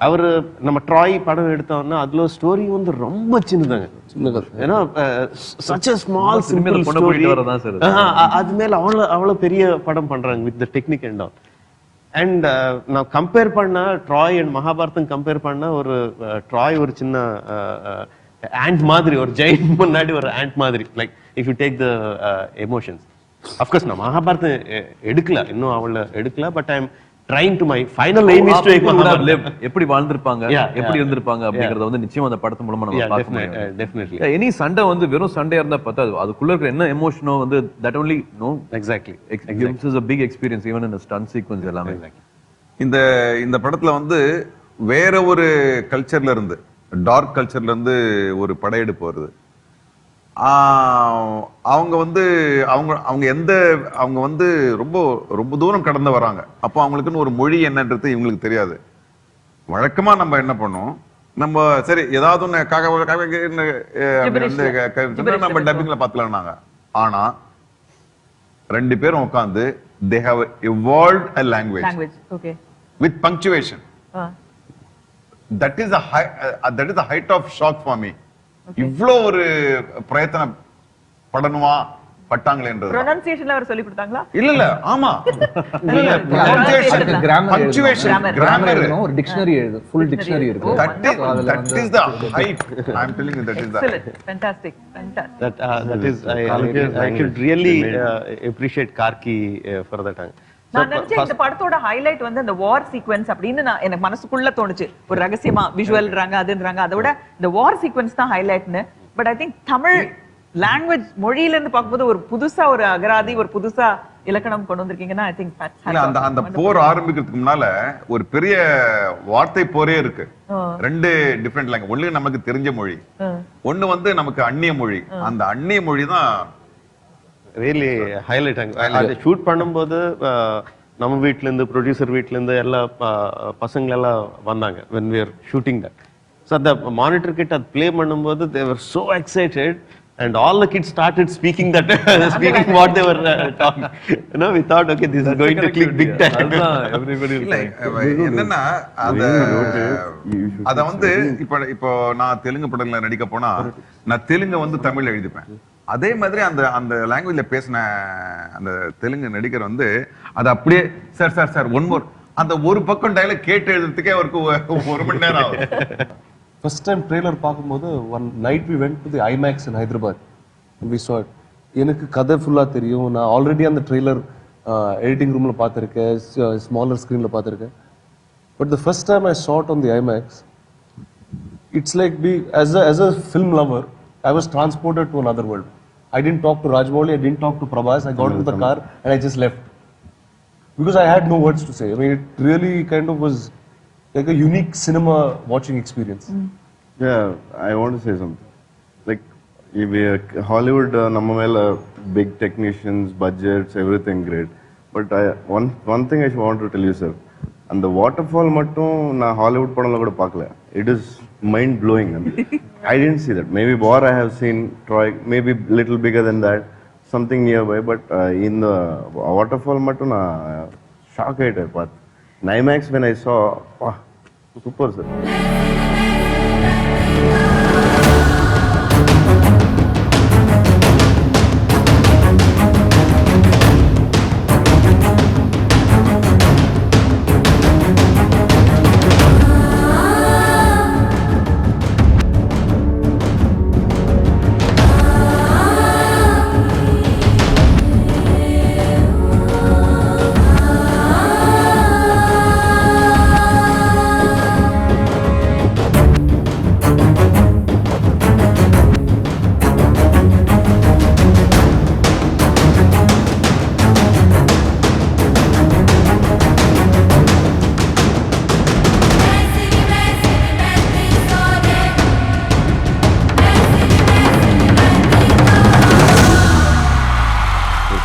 அவர் நம்ம ட்ராய் படம் எடுத்தோம்னா அதுல ஸ்டோரி வந்து ரொம்ப சின்னதாங்க, ஏன்னா such a small simple story. அது மேல அவ்வளவு பெரிய படம் பண்றாங்க with the technique and all. And நான் கம்பேர் பண்ண ட்ராய் அண்ட் மகாபாரதம் கம்பேர் பண்ண ஒரு ட்ராய் ஒரு சின்ன ஆண்ட் மாதிரி, ஒரு ஜெயின் முன்னாடி ஒரு ஆண்ட் மாதிரி, like if you take the emotions. Of course நான் மகாபாரதம் எடுக்கல, இன்னும் அவளை எடுக்கல, but I am trying to my final aim is to make Mahabharata.
எப்படி வாழ்ந்திருப்பாங்க, எப்படி இருந்திருப்பாங்க அப்படிங்கறத வந்து நிச்சயமா அந்த படத்து மூலமா நம்ம பார்க்க முடியும்.
Definitely.
எனி சண்டை வந்து வெறும் சண்டையா இருந்தா பார்த்தா அதுக்குள்ள இருக்கிற என்ன எமோஷனோ வந்து that only no
exactly
gives us a big experience even in a stunt sequence எல்லாமே.
இந்த படத்துல வந்து வேற ஒரு கல்ச்சர்ல இருந்து, டார்க் கல்ச்சர்ல இருந்து ஒரு படையெடுப்பு வருது. அவங்க வந்து ரொம்ப தூரம் கடந்து வராங்க. அப்போ அவங்களுக்குன்னு ஒரு மொழி என்னன்றது இவங்களுக்கு தெரியாது. வழக்கமா நம்ம என்ன பண்ணோம், நம்ம சரி ஏதாவது ஒண்ணு நம்ம டப்பிங்ல பாத்துலாம்னாங்க. ஆனா ரெண்டு பேரும் உட்கார்ந்து they have evolved a language
okay
with punctuation. That is the height of shock for me. இவ்ளோ ஒரு பிரயத்தனம் படணுமா பட்டாங்களேன்றது.
ப்ரொனன்சியேஷன்ல அவர் சொல்லி கொடுத்தாங்களா?
இல்ல ஆமா, பங்க்சுவேஷன், கிராமர்,
ஒரு டிக்ஷனரி எழுது, ஃபுல் டிக்ஷனரி இருக்கு.
that is the height. I am telling you, that is the
fantastic.
That is I should really appreciate Karki for that.
நான் நினைச்சேன் இந்த படத்தோட ஹைலைட் வந்து அந்த வார் சீக்வென்ஸ் அப்படின்னு எனக்கு மனசுக்குள்ள தோணுச்சு. ஒரு ரகசியமா விஷுவல்ன்றாங்க அதுன்றாங்க, அதோட இந்த வார் சீக்வென்ஸ் தான் ஹைலைட்னு. But I think Tamil language மொழியில இருந்து பார்க்கும்போது ஒரு புதுசா ஒரு அகராதி, ஒரு புதுசா இலக்கணம் கொண்டு வந்திருக்கீங்கன்னா ஐ திங்க்
அந்த போர் ஆரம்பிக்கிறதுக்கு முன்னால ஒரு பெரிய வார்த்தை போரே இருக்கு. ரெண்டு டிஃபரெண்ட் லாங்குவேஜ், ஒண்ணு நமக்கு தெரிஞ்ச மொழி, ஒண்ணு வந்து நமக்கு அந்நிய மொழி. அந்த அந்நிய மொழி தான்
ரியலி ஹைலைட். அதை ஷூட் பண்ணும்போது நம்ம வீட்டுல இருந்து, ப்ரொடியூசர் வீட்டுல இருந்து எல்லா பசங்க எல்லாம் வந்தாங்க when we are shooting that. So அந்த மானிட்டர் கிட்ட அது ப்ளே பண்ணும்போது they were so excited. And all the kids started speaking that, speaking what they were talking. You know, we thought, okay, this is going to click big time.
Everybody
இல்ல என்னன்னா அத வந்து இப்போ நான் தெலுங்கு படத்துல நடிக்க போனா நான் தெலுங்கு வந்து தமிழ் எழுதிப்பேன். அதே மாதிரி அந்த லாங்குவேஜ்ல பேசின அந்த தெலுங்கு நடிகர் வந்து அது அப்படியே சார் ஒன் மோர் அந்த ஒரு பக்கம் டயலாக் கேட்டு எழுதுறதுக்கே அவருக்கு 1 மணி நேரம் ஆகும்.
First time trailer பார்க்கும்போது one night we went to the IMAX in Hyderabad and we saw it. எனக்கு கதை ஃபுல்லா தெரியும். நான் ஆல்ரெடி அந்த ட்ரெய்லர் எடிட்டிங் ரூம்ல பார்த்திருக்கேன், ஸ்மாலர் ஸ்கிரீன்ல பார்த்திருக்கேன். But the first time I saw it on the IMAX, it's like as a film lover, I was transported to another world. I didn't talk to Rajamouli, I didn't talk to Prabhas. I got into the car and I just left because I had no words to say. I mean, it really kind of was like a unique cinema watching experience.
Yeah, I want to say something. Like, Hollywood, நம்ம மேல big technicians, budgets, everything great. But one thing I want to tell you, sir. அந்த waterfall மட்டும் நான் Hollywood படம்ல கூட பார்க்கல. It is mind blowing. I didn't see that. Maybe war I have seen, Troy, maybe little bigger than that, something nearby. But in the waterfall மட்டும் நான் shock ஆயிட்டேன் பார்த்து. IMAX when I saw, wow, super sir.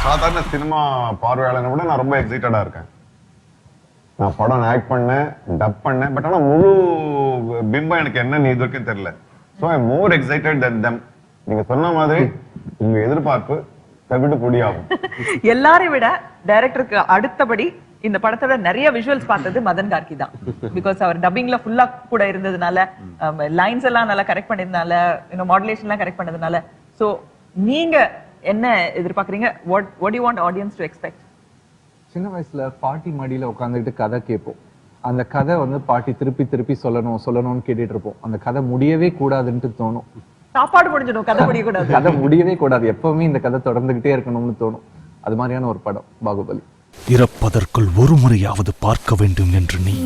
சாதாரண cinema பார்வையாளனை விட நான் ரொம்ப எக்ஸைட்டடா இருக்கேன். நான் படம் ஆக்ட் பண்ணேன், டப் பண்ணேன், பட் ஆனா முழு பிம்பம் எனக்கு என்னன்னு இது வரைக்கும் தெரியல. So I more excited then them. நீங்க சொன்ன மாதிரி உங்க எதிர்பார்ப்பு தவிடு பொடியாகும்.
எல்லாரையும் விட டைரக்டருக்கு அடுத்தபடி இந்த படத்தோட நிறைய விஷுவல்ஸ் பார்த்தது மதன் கார்கி தான். பிகாஸ் அவர் டப்பிங்ல ஃபுல்லா கூட இருந்ததுனால, லைன்ஸ் எல்லாம் நல்லா கரெக்ட் பண்ணதுனால, மாடுலேஷன் எல்லாம் கரெக்ட் பண்ணதுனால. ஸோ நீங்க என்ன எதிர்பார்க்கறீங்க? what do you want audience to expect?
சின்ன வயசுல பாட்டி மடியில உட்காந்துக்கிட்டு கதை கேட்போம். அந்த கதை வந்து பாட்டி திருப்பி சொல்லணும்னு கேட்டுட்டு இருப்போம். அந்த கதை முடியவே கூடாதுன்னு தோணும்.
சாப்பாடு முடிஞ்சிடும், கதை முடிய கூடாது.
கதை முடியவே கூடாது, எப்பவுமே இந்த கதை தொடர்ந்துகிட்டே இருக்கணும்னு தோணும். அது மாதிரியான ஒரு படம் பாகுபலி.
இறப்பதற்குள் ஒரு முறையாவது பார்க்க வேண்டும் என்று நீ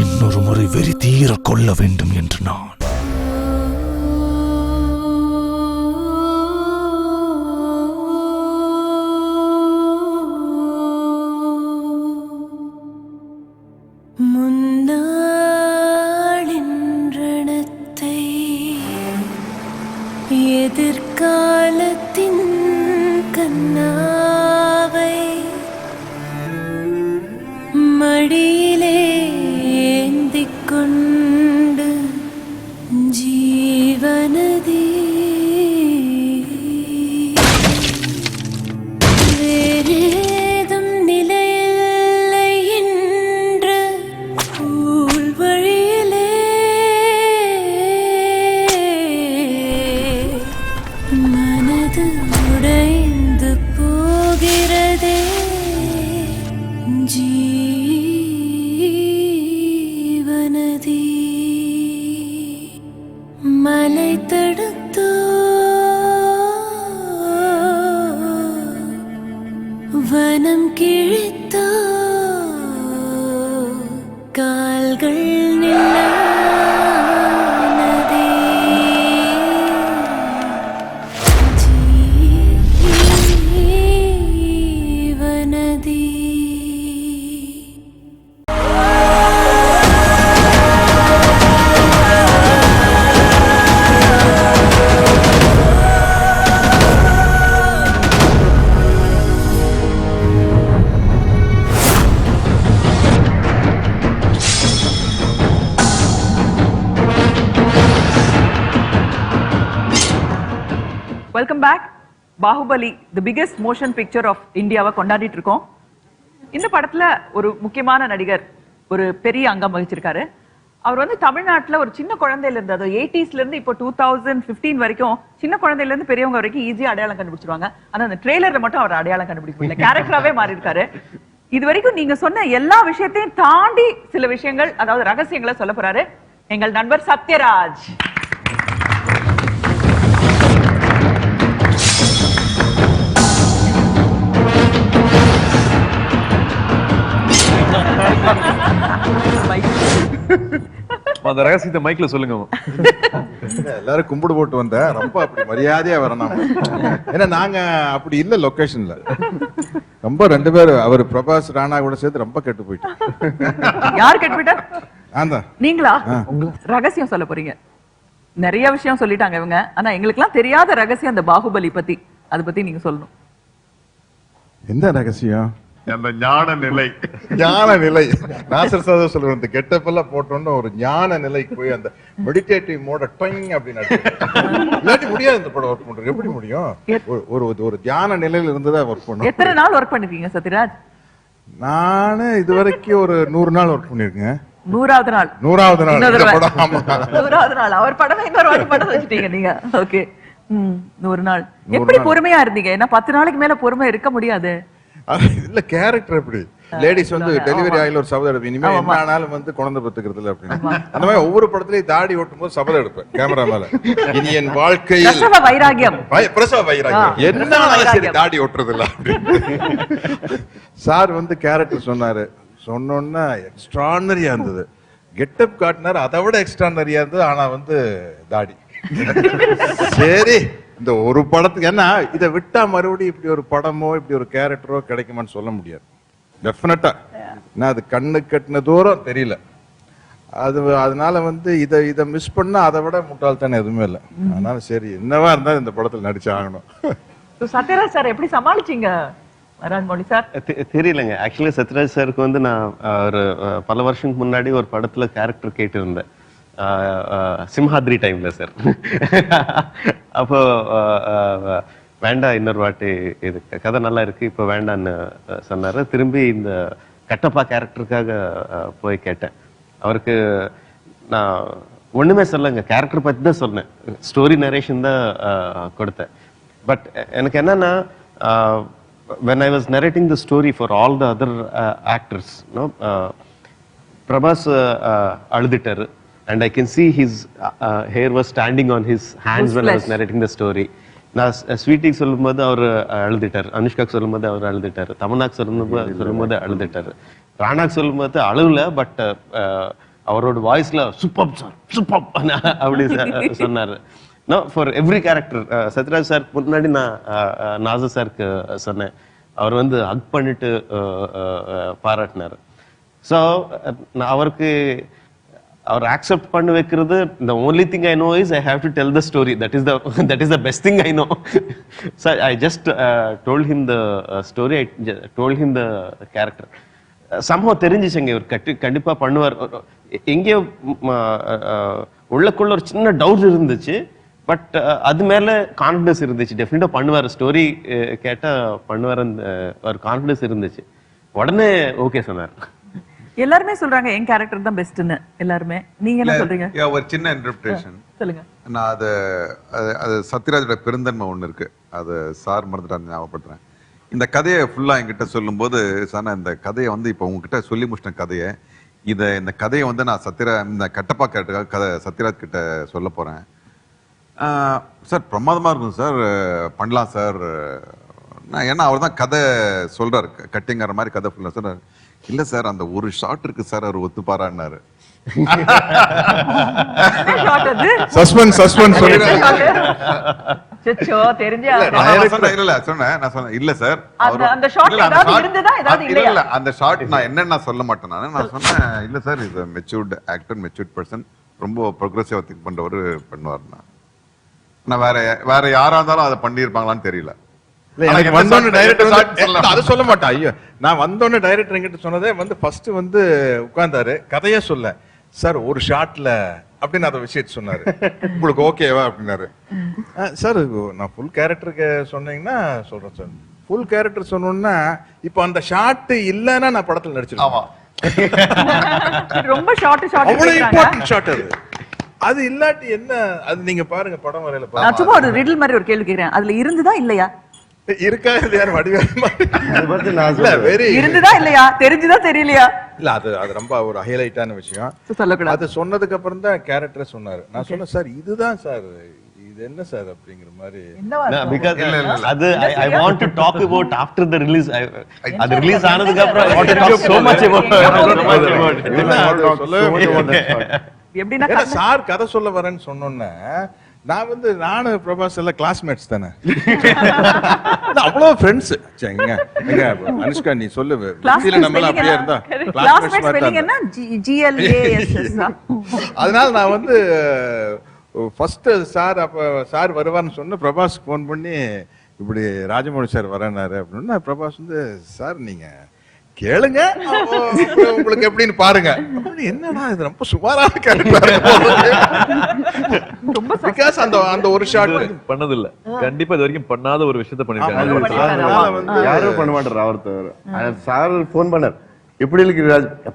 இன்னொரு முறை வெறி தீர கொள்ள வேண்டும் என்று நான்.
முன்னாளின்றனத்தை எதிர்காலத்தின் கண்ணாவை மடியிலே கொண்டு ஜீவனதி வேறேதும் நிலையில்லை என்று வழியிலே மனது உடைந்து போகிறதே மலை தடுத்தோ வனம் கிழித்தோ கால்கள் நில்லானதே ஜீவனதி.
Welcome back. Baahubali the biggest motion picture of இந்தியாவை கொண்டாடிட்டு இருக்கோம். இந்த படத்துல ஒரு முக்கியமான நடிகர் ஒரு பெரிய அங்கம் வகிச்சிருக்காரு. அவர் வந்து தமிழ்நாட்டுல ஒரு சின்ன குழந்தையில இருந்து, அது 80s இருந்து இப்போ 2015 வரைக்கும் சின்ன குழந்தையில இருந்து பெரியவங்க வரைக்கும் ஈஸியா அடையாளம் கண்டுபிடிச்சிருவாங்க. ஆனா அந்த ட்ரெய்லர்ல மட்டும் அவர் அடையாளம் கண்டுபிடிக்க முடியல. கேரக்டராவே மாறி இருக்காரு. இது வரைக்கும் நீங்க சொன்ன எல்லா விஷயத்தையும் தாண்டி சில விஷயங்கள், அதாவது ரகசியங்களை சொல்ல போறாரு எங்கள் நண்பர் சத்யராஜ்.
அந்த ரகசியத்தை மைக்ல சொல்லுங்க.
எல்லாரும் கும்பிடு போட்டு வந்த ரொம்ப அப்படி மரியாதையா வரணும். ஏன்னா நாங்க அப்படி இல்ல லொகேஷன்ல. ரொம்ப 2 பேரும் அவர் பிரபாஸ் ராணா கூட சேர்த்து ரொம்ப கெட்டு போயிட்டோம்.
யார் கெட்டு போயிட்டார்?
ஆந்தா
நீங்களா? ரகசியம் சொல்ல போறீங்க. நிறைய விஷயம் சொல்லிட்டாங்க இவங்க. ஆனா எங்களுக்குலாம் தெரியாத ரகசியம் அந்த பாகுபலி பத்தி. அதை பத்தி நீங்க சொல்லணும்.
என்ன ரகசியம்?
அந்த ஞான நிலை.
ஞான நிலை. நாசர் சாதா சொல்லுவேன், இந்த கெட்டப் எல்லாம் போட்டோன்னு ஒரு ஞான நிலைக்கு போய் அந்த மெடிடேட்டிவ் மோட டொயிங் அப்படின்னு இல்லாட்டி முடியாது. இந்த படம் ஒர்க் பண்றது எப்படி முடியும்? ஒரு தியான நிலையில இருந்துதான் ஒர்க் பண்ணும்.
எத்தனை நாள் ஒர்க் பண்ணிருக்கீங்க சத்யராஜ்?
நானு இது வரைக்கும் ஒரு 100 நாள் ஒர்க் பண்ணிருக்கேன்.
100வது நாள்.
100வது நாள் இந்த படம். ஆமா,
100வது நாள். அவர் படமே இன்னொரு வாட்டி படம் வச்சுட்டீங்க நீங்க. ஓகே. 100 நாள் எப்படி பொறுமையா இருந்தீங்க? ஏன்னா 10 நாளைக்கு மேல பொறுமை இருக்க முடியாது.
இல்ல கேரக்டர் எப்படி லேடிஸ் வந்து டெலிவரி ஆயில் ஒரு சபதம் எடுப்பேன், இனிமே என்ன ஆனாலும் வந்து குழந்தை பெற்றுக்கிறது இல்ல அப்படின்னு. அந்த மாதிரி ஒவ்வொரு படத்துலயும் தாடி ஓட்டும் போது சபதம் எடுப்பேன் கேமரா மேல. இனி என் வாழ்க்கையில்
பிரசவ வைராகியம்,
பிரசவ வைராகியம் என்ன ஆனாலும் சரி தாடி ஓட்டுறது இல்ல அப்படின்னு. சார் வந்து கேரக்டர் சொன்னாரு. சொன்னோன்னா எக்ஸ்ட்ரானரியா இருந்தது. கெட்டப் காட்டினாரு, அதை விட எக்ஸ்ட்ரானரியா இருந்தது. ஆனா வந்து தாடி சரி இந்த ஒரு படத்துக்கு என்ன இதை விட்டா மறுபடியும் இப்படி ஒரு படமோ இப்படி ஒரு கேரக்டரோ கிடைக்குமான்னு சொல்ல முடியாது. டெஃபினட்டா அது கண்ணு கட்டின தூரம் தெரியல. அதனால வந்து இதை மிஸ் பண்ணா அதை விட முட்டாள்தானே எதுவுமே இல்லை. அதனால சரி என்னவா இருந்தாலும் இந்த படத்துல நடிச்சு ஆகணும்.
சத்யராஜ் சார் எப்படி சமாளிச்சீங்க? ராஜமௌலி சார்
தெரியலங்க. ஆக்சுவலி சத்யராஜ் சாருக்கு வந்து நான் ஒரு பல வருஷத்துக்கு முன்னாடி ஒரு படத்துல கேரக்டர் கேட்டு இருந்தேன். சிம்ஹாத்ரி டைம்ல சார். அப்போ வேண்டாம், இன்னொரு வாட்டி இது கதை நல்லா இருக்கு, இப்போ வேண்டான்னு சொன்னாரு. திரும்பி இந்த கட்டப்பா கேரக்டருக்காக போய் கேட்டேன். அவருக்கு நான் ஒண்ணுமே சொல்லங்க, கேரக்டர் பத்தி தான் சொன்னேன், ஸ்டோரி நரேஷன் தான் கொடுத்தேன். பட் எனக்கு என்னன்னா, when I was narrating the story for all the other actors, no, Prabhas அழுதுட்டாரு. And I can see his hair was standing on his hands when I was narrating the story. நான் ஸ்வீட்டிக்கு சொல்லும்போது அவர் அழுதுட்டார், அனுஷ்காக்கு சொல்லும்போது அவர் அழுதுட்டார், தமன்னாக்கு சொல்லும்போது அழுதுட்டார், ராணாக்கு சொல்லும்போது அழுவல. But அவரோட வாய்ஸ்ல super sir super அப்படி சொன்னாரு. No for every character. Sathyaraj sir முன்னாடி நான் நாசர் சாருக்கு சொன்னேன். அவர் வந்து ஹக் பண்ணிட்டு பாராட்டினார். ஸோ அவருக்கு அவர் அக்செப்ட் பண்ண வைக்கிறது, the only thing I know is I have to tell the story. That is the best thing I know. So I just told him the story. I told him the character. Somehow தெரிஞ்சிச்சங்க இவர் கண்டிப்பா பண்ணுவார். எங்கேயோ உள்ளக்குள்ள ஒரு சின்ன doubt இருந்துச்சு. But அது மேல confidence இருந்துச்சு. டெஃபினட்டா பண்ணுவார், ஸ்டோரி கேட்டா பண்ணுவார், ஒரு கான்ஃபிடன்ஸ் இருந்துச்சு. உடனே ஓகே சொன்னார்.
எல்லாருமே சொல்றாங்க என் கேரக்டர் தான் பெஸ்ட்னு. எல்லாருமே நீங்க என்ன சொல்றீங்க?
ஒரு சின்ன இன்டர்பிரேஷன்
சொல்லுங்க.
நான் அது சத்யராஜோட பெருந்தன்மை ஒண்ணு இருக்கு, அது சார் மறந்துட்டாங்க, ஞாபகப்படுத்துறேன். இந்த கதையை ஃபுல்லா என்கிட்ட சொல்லும் போது சார், இந்த கதையை வந்து இப்போ உங்ககிட்ட சொல்லி முடிச்சிட்டேன் கதையை. இந்த கதையை வந்து நான் இந்த கட்டப்பா கேரக்டருக்காக கதை சத்யராஜ் கிட்ட சொல்ல போறேன். சார் பிரமாதமா இருக்கும் சார், பண்ணலாம் சார். ஏன்னா அவர் தான் கதை சொல்றாரு, கட்டிங்கிற மாதிரி கதை ஃபுல்லா சார். இல்ல சார், அந்த ஒரு ஷாட் இருக்கு சார், அவர் ஒத்துப்பாரான்னாரு.
சஸ்பென்ஸ்
இல்ல சார், அந்த ஷாட் நான் என்னன்னா சொல்ல மாட்டேன். நான் சொன்னேன் இல்ல சார், இது மெச்சூர்ட் ஆக்டர், மெச்சூர்ட் பர்சன், ரொம்ப ப்ரோக்ரெசிவா திங்க் பண்றவரு பண்ணுவாருன்னா. நான் வேற யாரா இருந்தாலும் அதை பண்ணிருப்பாங்களான்னு தெரியல.
அது சொல்ல மாட்டேன். ஐயோ, நான் வந்தோடனே டைரக்டர் என்கிட்ட சொன்னதே வந்து ஃபர்ஸ்ட் வந்து உட்கார்ந்தாரு, கதையே சொல்ல சார், ஒரு ஷாட்ல அப்படின்னு அதை விஷயத்தை சொன்னாரு. உங்களுக்கு ஓகேவா அப்படின்னாரு. சார் நான் ஃபுல் கேரக்டருக்கு சொன்னீங்கன்னா சொல்றேன் சார். ஃபுல் கேரக்டர் சொன்னோம்னா இப்போ அந்த ஷாட் இல்லைன்னா நான் படத்துல நடிச்சிருக்கேன்.
ரொம்ப ஷார்ட்
அவ்வளவு இம்பார்ட்டன்ட் ஷாட் அது. அது இல்லாட்டி என்ன, அது நீங்க பாருங்க படம் வரையில
நான் சும்மா ஒரு ரிடில் மாதிரி ஒரு கேள்வி கேக்குறேன். அதுல இருந்துதா இல்லையா?
இருக்கா இல்லையா
இருந்துதா இல்லையா? தெரிஞ்சுதா தெரியலையா?
இல்ல அது ரொம்ப ஒரு ஹைலைட்டான விஷயம். அது சொன்னதுக்கு அப்புறம் தான் கேரக்டர் சொன்னாரு. நான் சொன்னேன் சார் இதுதான் சார், இது என்ன சார் அப்படிங்கிற மாதிரி.
அது I want to talk about after the release. அது ரிலீஸ் ஆனதுக்கு அப்புறம் I want to talk so much about
எப்படின்னா
சார் கதை சொல்ல வரேன்னு சொன்னோன்னே நானு பிரபாஸ் எல்லாம் கிளாஸ்மேட்ஸ் தானே, அவ்வளவு ஃப்ரெண்ட்ஸ். அனுஷ்கா நீ சொல்லு, நம்ம அப்படியே இருந்தா அதனால நான் ஃபர்ஸ்ட் சார் வருவார்னு சொன்ன பிரபாஸ்க்கு ஃபோன் பண்ணி இப்படி ராஜமௌழி சார் வரனாரு அப்படின்னா, பிரபாஸ் சார் நீங்க கேளுங்க உங்களுக்கு எப்படின்னு பாருங்க. என்னடா இது ரொம்ப சுமாரான கேரக்டர். பிகாஸ் அந்த ஒரு ஷாட்
பண்ணது இல்ல, கண்டிப்பா இது வரைக்கும் பண்ணாத ஒரு விஷயத்தை பண்ணிருக்காங்க.
யாரும் பண்ண மாட்டாரு அவர் தவிர. சார் போன் பண்ணார், எப்படி இருக்கு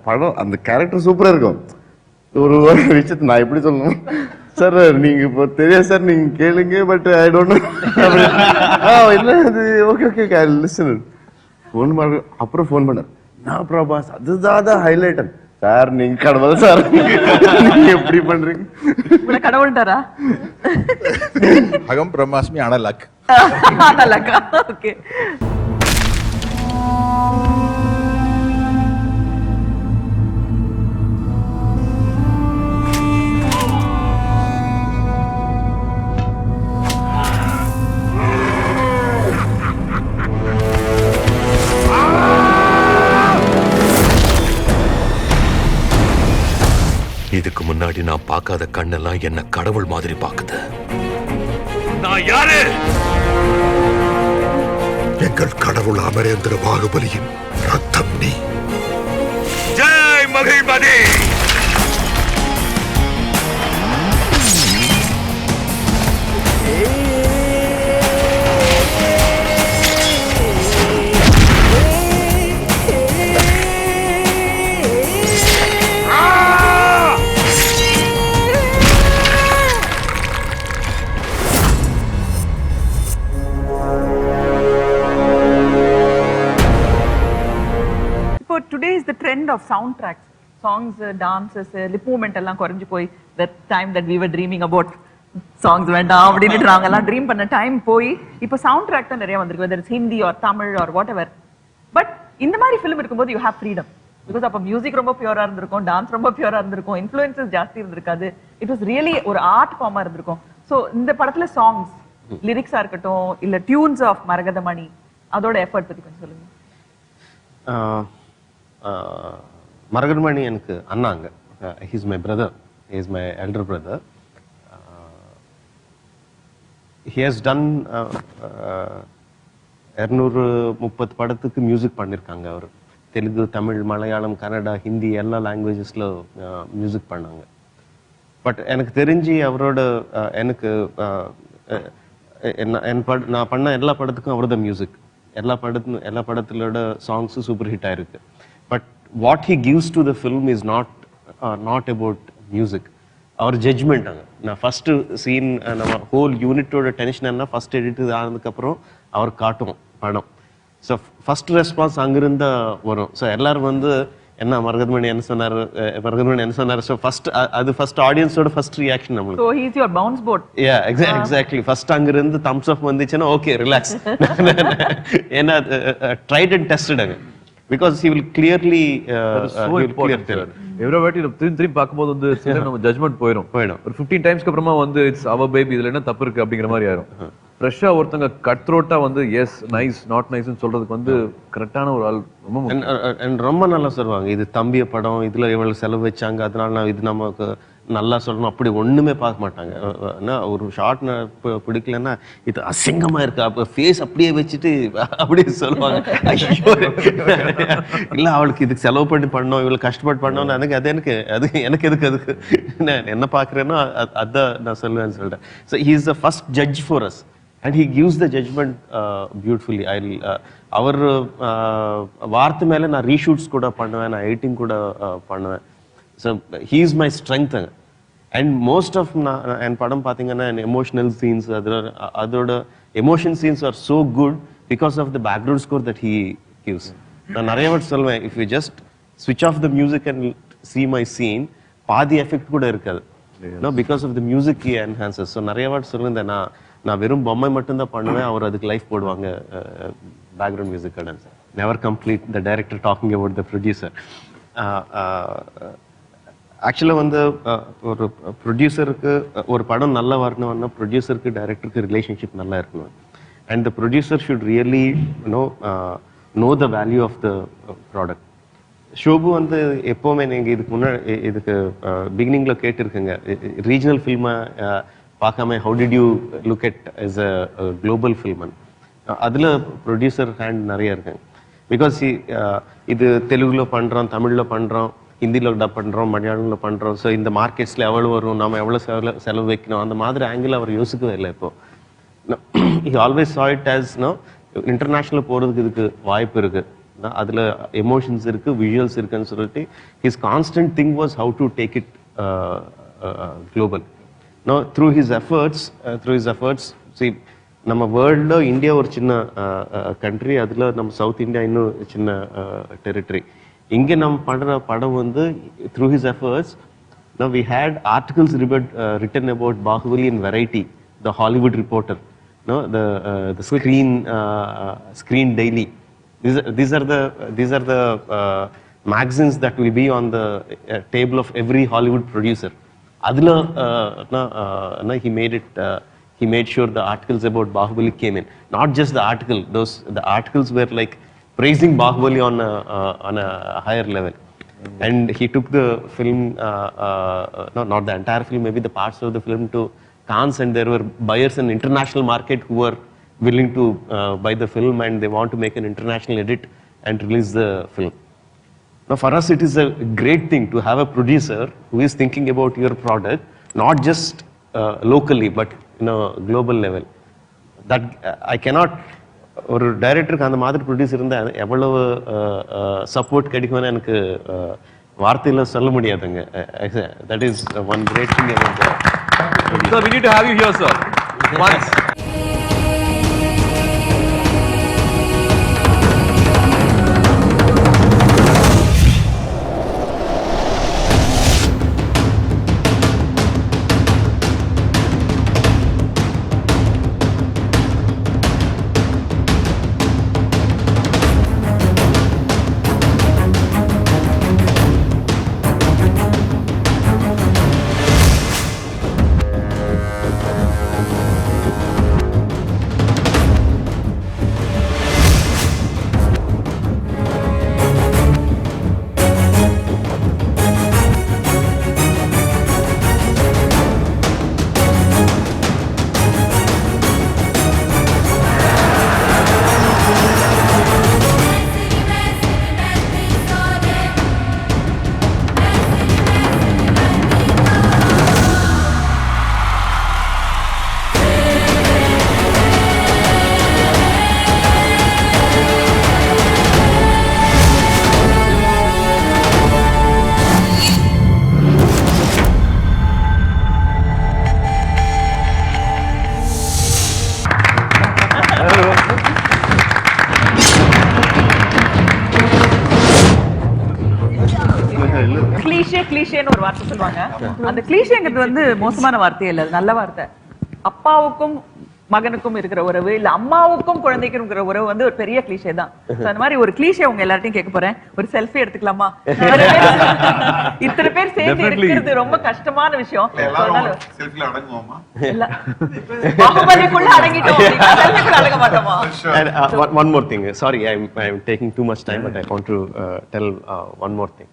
படம், அந்த கேரக்டர் சூப்பரா இருக்கும். ஒரு விஷயத்தை நான் எப்படி சொல்லணும் சார், நீங்க இப்போ தெரியாது சார், நீங்க கேளுங்க, பட் ஐ டோன்ட் நோ. இல்ல அது ஓகே ஓகே லிசன். ஃபோன் பண்ண அப்புறம் ஃபோன் பண்ணார், நான் பிரபாஸ் அதுதான் ஹைலைட் சார், நீங்க கடவுள் சார், நீங்க எப்படி பண்றீங்க
கடவுள்டாரா?
அகம் பிரம்மாஸ்மி ஆனா லக்.
ஓகே.
இதுக்கு முன்னாடி நான் பார்க்காத கண்ணெல்லாம் என்ன கடவுள் மாதிரி பாக்குது. நான் யாரு? எங்கள் கடவுள் அமரேந்திர பாகுபலியின் ரத்தம் நீ. Jai Mahishmati.
Today is the trend of soundtracks, songs, dances, lip movement எல்லாம் குறைஞ்சு போய், that time that we were dreaming about songs வேண்டாம் அப்படின்னு நாங்கெல்லாம் ட்ரீம் பண்ண டைம் போய் இப்போ சவுண்ட் ட்ராக் தான் நிறைய வந்திருக்கு, whether it's Hindi or Tamil or whatever. But இந்த மாதிரி ஃபிலிம் இருக்கும்போது you have freedom, because அப்போ மியூசிக் ரொம்ப பியூரா இருந்திருக்கும், டான்ஸ் ரொம்ப பியூரா இருந்திருக்கும், இன்ஃப்ளூயன்சஸ் ஜாஸ்தி இருந்திருக்காது. இட் வாஸ் ரியலி ஒரு ஆர்ட் ஃபார்மா இருந்திருக்கும். ஸோ இந்த படத்துல சாங்ஸ், லிரிக்ஸா இருக்கட்டும், இல்ல டியூன்ஸ் ஆஃப் மரகதமணி, அதோட எஃபர்ட் பத்தி கொஞ்சம் சொல்லுங்க.
மரகதமணி எனக்கு அண்ணாங்க. He's my brother, he's my elder brother. He has done 230 படத்துக்கு மியூசிக் பண்ணியிருக்காங்க அவர். தெலுங்கு, தமிழ், மலையாளம், கன்னடா, ஹிந்தி எல்லா லாங்குவேஜஸில் மியூசிக் பண்ணாங்க. பட் எனக்கு தெரிஞ்சு அவரோட எனக்கு நான் பண்ண எல்லா படத்துக்கும் அவர் தான் மியூசிக். எல்லா படத்திலோட சாங்ஸும் சூப்பர் ஹிட் ஆயிருக்கு. But what he gives to the film is not about music. அவர் ஜட்ஜ்மெண்ட் அங்கே. நான் ஃபர்ஸ்ட் சீன் நம்ம ஹோல் யூனிட்டோட டென்ஷன் என்ன ஃபர்ஸ்ட் எடிட் ஆனதுக்கப்புறம் அவர் காட்டும் படம். ஸோ ஃபர்ஸ்ட் ரெஸ்பான்ஸ் அங்கிருந்தா வரும். ஸோ எல்லாரும் என்ன மரகதமணி என்ன சொன்னார், ஸோ ஃபர்ஸ்ட் அது ஃபர்ஸ்ட் ஆடியன்ஸோட ஃபர்ஸ்ட் ரியாக்ஷன் நம்மளுக்கு.
So he is your bounce board.
Yeah, exactly. First அங்கிருந்து தம்ஸ் அப் வந்துச்சுன்னா ஓகே ரிலாக்ஸ். ஏன்னா ட்ரைட் அண்ட் டெஸ்டட் அங்க. Because he will clearly
every வாட்டி திரும்பி பார்க்கும்போது நம்ம ஜட்ஜ்மெண்ட் போயிடும். ஒரு 15 டைம்ஸ்க்கு அப்புறமா இட்ஸ் அவர் பேபி, இதுல என்ன தப்பு இருக்கு அப்படிங்கிற மாதிரி ஆயிரும். ஃப்ரெஷ்ஷா ஒருத்தங்க கட் த்ரோட்டா எஸ் நைஸ் நாட் நைஸ்னு சொல்றதுக்கு கரெக்டான ஒரு ஆள் ரொம்ப
ரொம்ப நல்லா சொல்லுவாங்க. இது தம்பிய படம், இதுல இவ்வளவு செலவு வச்சாங்க, அதனால இது நமக்கு நல்லா சொல்லணும் அப்படி ஒண்ணுமே பார்க்க மாட்டாங்க. ஒரு ஷார்ட் பிடிக்கலன்னா இது அசிங்கமா இருக்கு, அப்ப ஃபேஸ் அப்படியே வச்சுட்டு அப்படியே சொல்லுவாங்க. ஐயோ இல்ல அவளுக்கு இதுக்கு செலவு பண்ணி பண்ணோம், இவளுக்கு கஷ்டப்பட்டு பண்ணோம், அது எனக்கு எதுக்கு அதுக்கு நான் என்ன பாக்குறேன்னா அதான் நான் சொல்லுவேன்னு சொல்லிட்டேன். So he is the first judge for us and he gives the judgment beautifully. அவர் வார்த்தை மேலே நான் ரீஷூட்ஸ் கூட பண்ணுவேன், நான் எடிட்டிங் கூட பண்ணுவேன். So he is my strength. And most of என் படம் பார்த்தீங்கன்னா எமோஷனல் சீன்ஸ் அதோட emotion scenes are so good because of the background score that he gives. நான் நிறைய வாட்டி சொல்லுவேன், இஃப் யூ ஜஸ்ட் ஸ்விட்ச் off the music and see my scene, பாதி எஃபெக்ட் கூட இருக்காது. Because of the music he enhances. So நிறைய வாட்டி சொல்லுவேன், நான் வெறும் பொம்மை மட்டும்தான் பண்ணுவேன், அவர் அதுக்கு லைஃப் போடுவாங்க background music dance. Never complete the director talking about the producer. ஆக்சுவலாக வந்து ஒரு ப்ரொடியூசருக்கு ஒரு படம் நல்லா வரணும்னா ப்ரொடியூசருக்கு டைரக்டருக்கு ரிலேஷன்ஷிப் நல்லா இருக்கணும். And the producer should really know the value of the product. Shobu வந்து எப்போவுமே நீங்கள் இதுக்கு முன்னாடி இதுக்கு பிகினிங்கில் கேட்டிருக்குங்க, ரீஜனல் ஃபில்மை பார்க்காம how did you look at as a global ஃபில்மன். அதில் ப்ரொடியூசர் ஹேண்ட் நிறைய இருக்குங்க. பிகாஸ் இது தெலுங்குல பண்ணுறோம், தமிழில் பண்ணுறோம், ஹிந்தியில் டப் பண்ணுறோம், மலையாளத்தில் பண்ணுறோம். ஸோ இந்த மார்க்கெட்ஸில் எவ்வளோ வரும், நம்ம எவ்வளோ செலவு வைக்கணும், அந்த மாதிரி ஆங்கிள் அவர் யோசிக்கவே இல்லை. இப்போ he always saw it as international போகிறதுக்கு இதுக்கு வாய்ப்பு இருக்குது, அதில் எமோஷன்ஸ் இருக்குது, விஷுவல்ஸ் இருக்குன்னு சொல்லிட்டு his constant thing was how to take it global. Through his efforts see நம்ம வேர்ல்டில் இந்தியா ஒரு சின்ன கண்ட்ரி, அதில் நம்ம சவுத் இந்தியா இன்னும் சின்ன டெரிட்டரி. இங்கே நம்ம பண்ணுற படம் வந்து through his efforts. Now we had articles written about Baahubali in Variety, the Hollywood Reporter, the Screen Daily. These are the magazines that will be on the table of every Hollywood producer. Adla he made sure the articles about Baahubali came in. Not just the article; the articles were like praising Baahubali on a higher level. And he took the film, not the entire film, maybe the parts of the film to Cannes, and there were buyers in international market who were willing to buy the film, and they want to make an international edit and release the film. Now for us it is a great thing to have a producer who is thinking about your product, not just locally but global level. That I cannot, ஒரு டைரக்டருக்கு அந்த மாதிரி producer இருந்தால் எவ்வளவு support கிடைக்கும்னு எனக்கு வார்த்தையில் சொல்ல முடியாதுங்க. That is one great thing about the.
So we need to have you here, sir. Once.
கிளீஷேன்னு ஒரு வார்த்தை சொல்லுவாங்க. அந்த கிளீஷேங்கிறது வந்து மோசமான வார்த்தையே இல்ல, நல்ல வார்த்தை. அப்பாவுக்கும் மகனுக்கும் இருக்கிற உறவு, இல்ல அம்மாவுக்கும் குழந்தைக்கும் இருக்கிற உறவு வந்து ஒரு பெரிய கிளீஷே தான். அந்த மாதிரி ஒரு கிளீஷே உங்க எல்லார்ட்டையும் கேட்க போறேன். ஒரு செல்ஃபி எடுத்துக்கலாமா? இத்தனை பேர் சேர்ந்து எடுக்கிறது ரொம்ப கஷ்டமான விஷயம். பாகுபலிக்குள்ள அடங்கிட்டோம், செல்ஃபிக்குள்ள அடங்க மாட்டோமா?
One more thing. Sorry, I'm taking too much time, but I want to tell one more thing.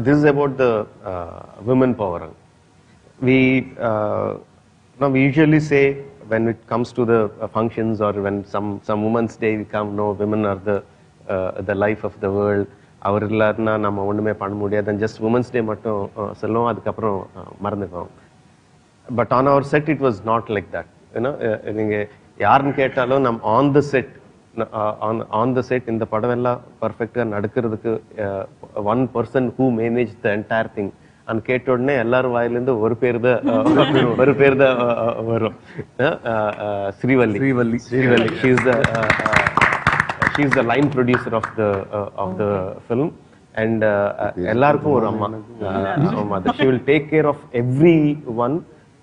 This is about the women power. we usually say when it comes to the functions or when some Women's Day we come, no, women are the life of the world. அவர் இல்லாருன்னா நம்ம ஒன்றுமே பண்ண முடியாது. Just women's day மட்டும் சொல்லுவோம், அதுக்கப்புறம் மறந்துடுவோம். But on our set it was not like that. ஏன்னா நீங்கள் யாருன்னு கேட்டாலும் நம்ம ஆன் த செட் இந்த படம் எல்லாம் பர்ஃபெக்டாக நடக்கிறதுக்கு one person who manage the entire thing and கேட்ட உடனே எல்லாரும் வாயிலேருந்து ஒரு பேர் தான் வரும். Srivalli she is the line producer of the film, and ellarkum or amma mother. She will take care of everyone.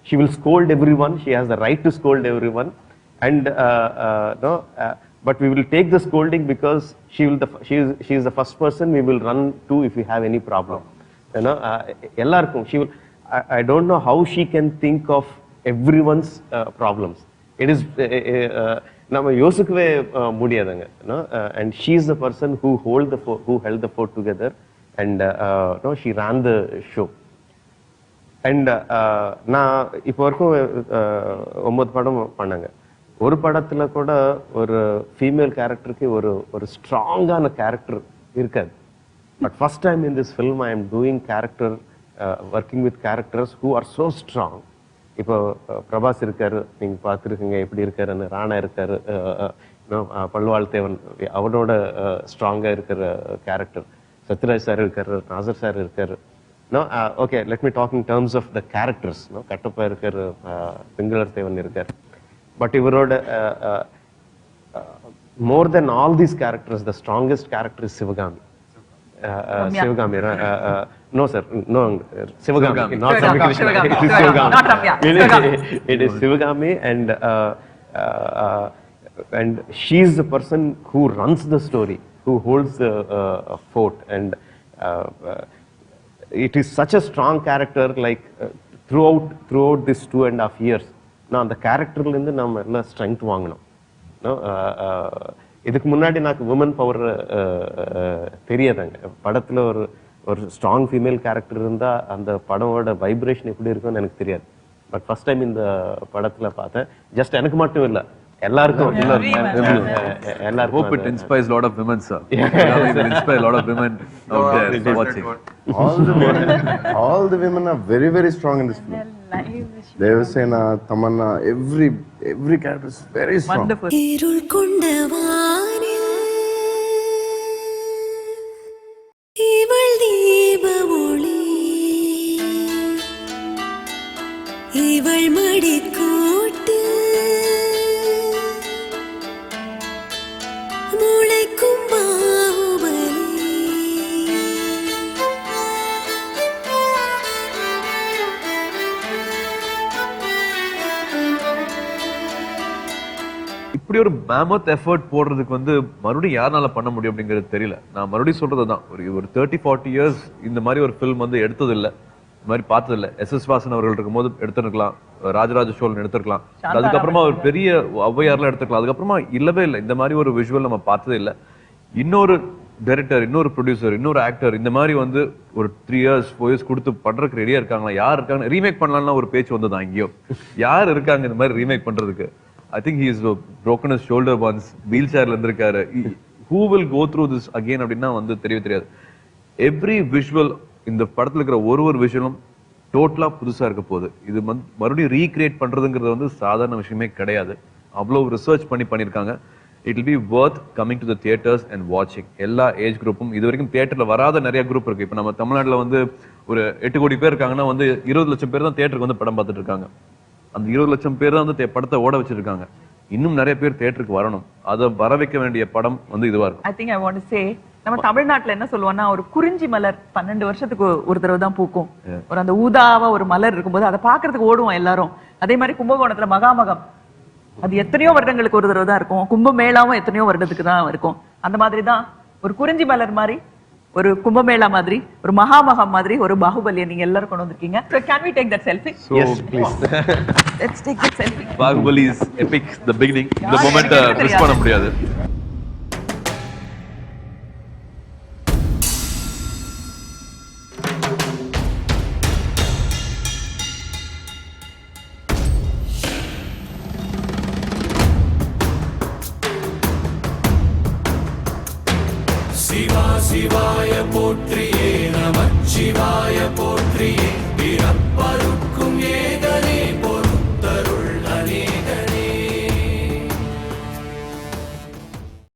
She will scold everyone. She has the right to scold everyone, and but we will take the scolding because she is the first person we will run to if we have any problem. You know, ellarkum she will. I don't know how she can think of everyone's problems. It is நம்ம யோசிக்கவே முடியாதுங்க. And she is the person who held the fort together, and she ran the show. And நான் இப்போ வரைக்கும் 9 படம் பண்ணாங்க. ஒரு படத்துல கூட ஒரு ஃபீமேல் கேரக்டருக்கு ஒரு ஸ்ட்ராங்கான கேரக்டர் இருக்காது. But first time in this film I am doing character, working with characters who are so strong. இப்போ பிரபாஸ் இருக்காரு, நீங்க பார்த்துருக்கீங்க எப்படி இருக்காருன்னு. ராணா இருக்காரு, பல்வாள் தேவன் அவனோட ஸ்ட்ராங்கா இருக்கிற கேரக்டர். சத்யராஜ் சார் இருக்காரு, நாசர் சார் இருக்காரு. Okay, let me talk in terms of the characters. Kattappa இருக்காரு, பெங்களூர் தேவன் இருக்காரு. பட் இவரோட more than all these characters the strongest character is Sivagami. Sivagami. No, sir. No, Sivagami. Not Ramya Krishna. It is Sivagami.
Not Ramya.
It is Sivagami, and she is the person who runs the story, who holds the fort, and it is such a strong character. Like throughout this 2.5 years, now the character linde nam ella strength vaanganum. No. இதுக்கு முன்னாடி నాకు woman power தெரியாதாங்க. படத்துல ஒரு strong female character இருந்தா அந்த படமோட vibration எப்படி இருக்கும்னு எனக்கு தெரியாது. பட் ஃபர்ஸ்ட் டைம் இந்த படத்துல பார்த்தேன். ஜஸ்ட் எனக்கு மட்டும் இல்ல, எல்லாருக்கும்.
Hope it inspires a lot of women, sir. It will inspire a lot of women out there watching.
All the women are very, very strong in this film. Devasena, Tamanna, every character is very strong.
Wonderful.
இருள் கொண்ட வானில் இவள் தீப ஒளி, இவள் மடிக்கூட்டு முளைக்கும் பாகுபலி.
இப்படி ஒரு மேமத் எஃபர்ட் போடுறதுக்கு வந்து மறுபடியும் யாரால பண்ண முடியும் அப்படிங்கிறது தெரியல. நான் மறுபடியும் சொல்றதுதான், ஒரு 30-40 இயர்ஸ் இந்த மாதிரி ஒரு ஃபில்ம் வந்து எடுத்தது இல்ல, இந்த மாதிரி பார்த்தது இல்ல. SS வாசன் அவர்கள் இருக்கும்போது எடுத்துருக்கலாம், ராஜராஜ சோழன் எடுத்துருக்கலாம், அதுக்கப்புறமா ஒரு பெரிய ஔவையார்லாம் எடுத்துக்கலாம். அதுக்கப்புறமா இல்லவே இல்லை, இந்த மாதிரி ஒரு விஷுவல் நம்ம பார்த்ததே இல்லை. இன்னொரு டைரக்டர், இன்னொரு ப்ரொடியூசர், இன்னொரு ஆக்டர் இந்த மாதிரி வந்து ஒரு 3 இயர்ஸ் 4 இயர்ஸ் கொடுத்து பண்றதுக்கு ரெடியா இருக்காங்களா? யார் இருக்காங்க? ரீமேக் பண்ணலாம்னா ஒரு பேச்சு வந்ததான் எங்கேயோ. யார் இருக்காங்க இந்த மாதிரி ரீமேக் பண்றதுக்கு? I think he's broken his shoulder once, wheel chairல இருந்திருக்காரு. Who will go through this again அப்படின்னா வந்து தெரியாது. எவ்ரி விஷுவல், இந்த படத்துல இருக்கிற ஒரு விஷுவலும் டோட்டலா புதுசா இருக்க போகுது. இது மறுபடியும் ரீக்ரியேட் பண்றதுங்கிறது வந்து சாதாரண விஷயமே கிடையாது. அவ்வளவு ரிசர்ச் பண்ணியிருக்காங்க. It will be worth coming to the theaters and watching. எல்லா ஏஜ் குரூப்பும், இது வரைக்கும் தியேட்டர்ல வராத நிறைய குரூப் இருக்கு. இப்போ நம்ம தமிழ்நாட்டுல வந்து ஒரு 8 கோடி பேர் இருக்காங்கன்னா வந்து 20 லட்சம் பேர் தான் தியேட்டருக்கு வந்து படம் பார்த்துட்டு இருக்காங்க. அந்த 20 லட்சம் பேர் தான் வந்து படத்தை ஓட வச்சிருக்காங்க. இன்னும் நிறைய பேர் தியேட்டருக்கு வரணும். அதை வர வைக்க வேண்டிய படம் வந்து இதுவா இருக்கும்.
I think I want to say, நம்ம தமிழ்நாட்டுல என்ன சொல்லுவோம்னா, ஒரு குறிஞ்சி மலர் 12 வருஷத்துக்கு ஒரு தடவை தான் பூக்கும். ஒரு அந்த ஊதாவா ஒரு மலர் இருக்கும்போது அதை பாக்குறதுக்கு ஓடுவோம் எல்லாரும். அதே மாதிரி கும்பகோணத்துல மகாமகம், அது எத்தனையோ வருடங்களுக்கு ஒரு தடவை தான் இருக்கும். கும்பமேளாவும் எத்தனையோ வருடத்துக்கு தான் இருக்கும். அந்த மாதிரி தான் ஒரு குறிஞ்சி மலர் மாதிரி, ஒரு கும்பமேளா மாதிரி, ஒரு மகாமகம் மாதிரி ஒரு பாகுபலியை நீங்க எல்லாரும் கொண்டு வந்திருக்கீங்க. So can we take that selfie?
Yes, please.
Let's take that selfie.
Baahubali is epic, the beginning. The moment miss பண்ண முடியாது.
நமச்சிவாய போற்றியே நமச்சிவாய போற்றியே பிறப்பருக்கும் ஏக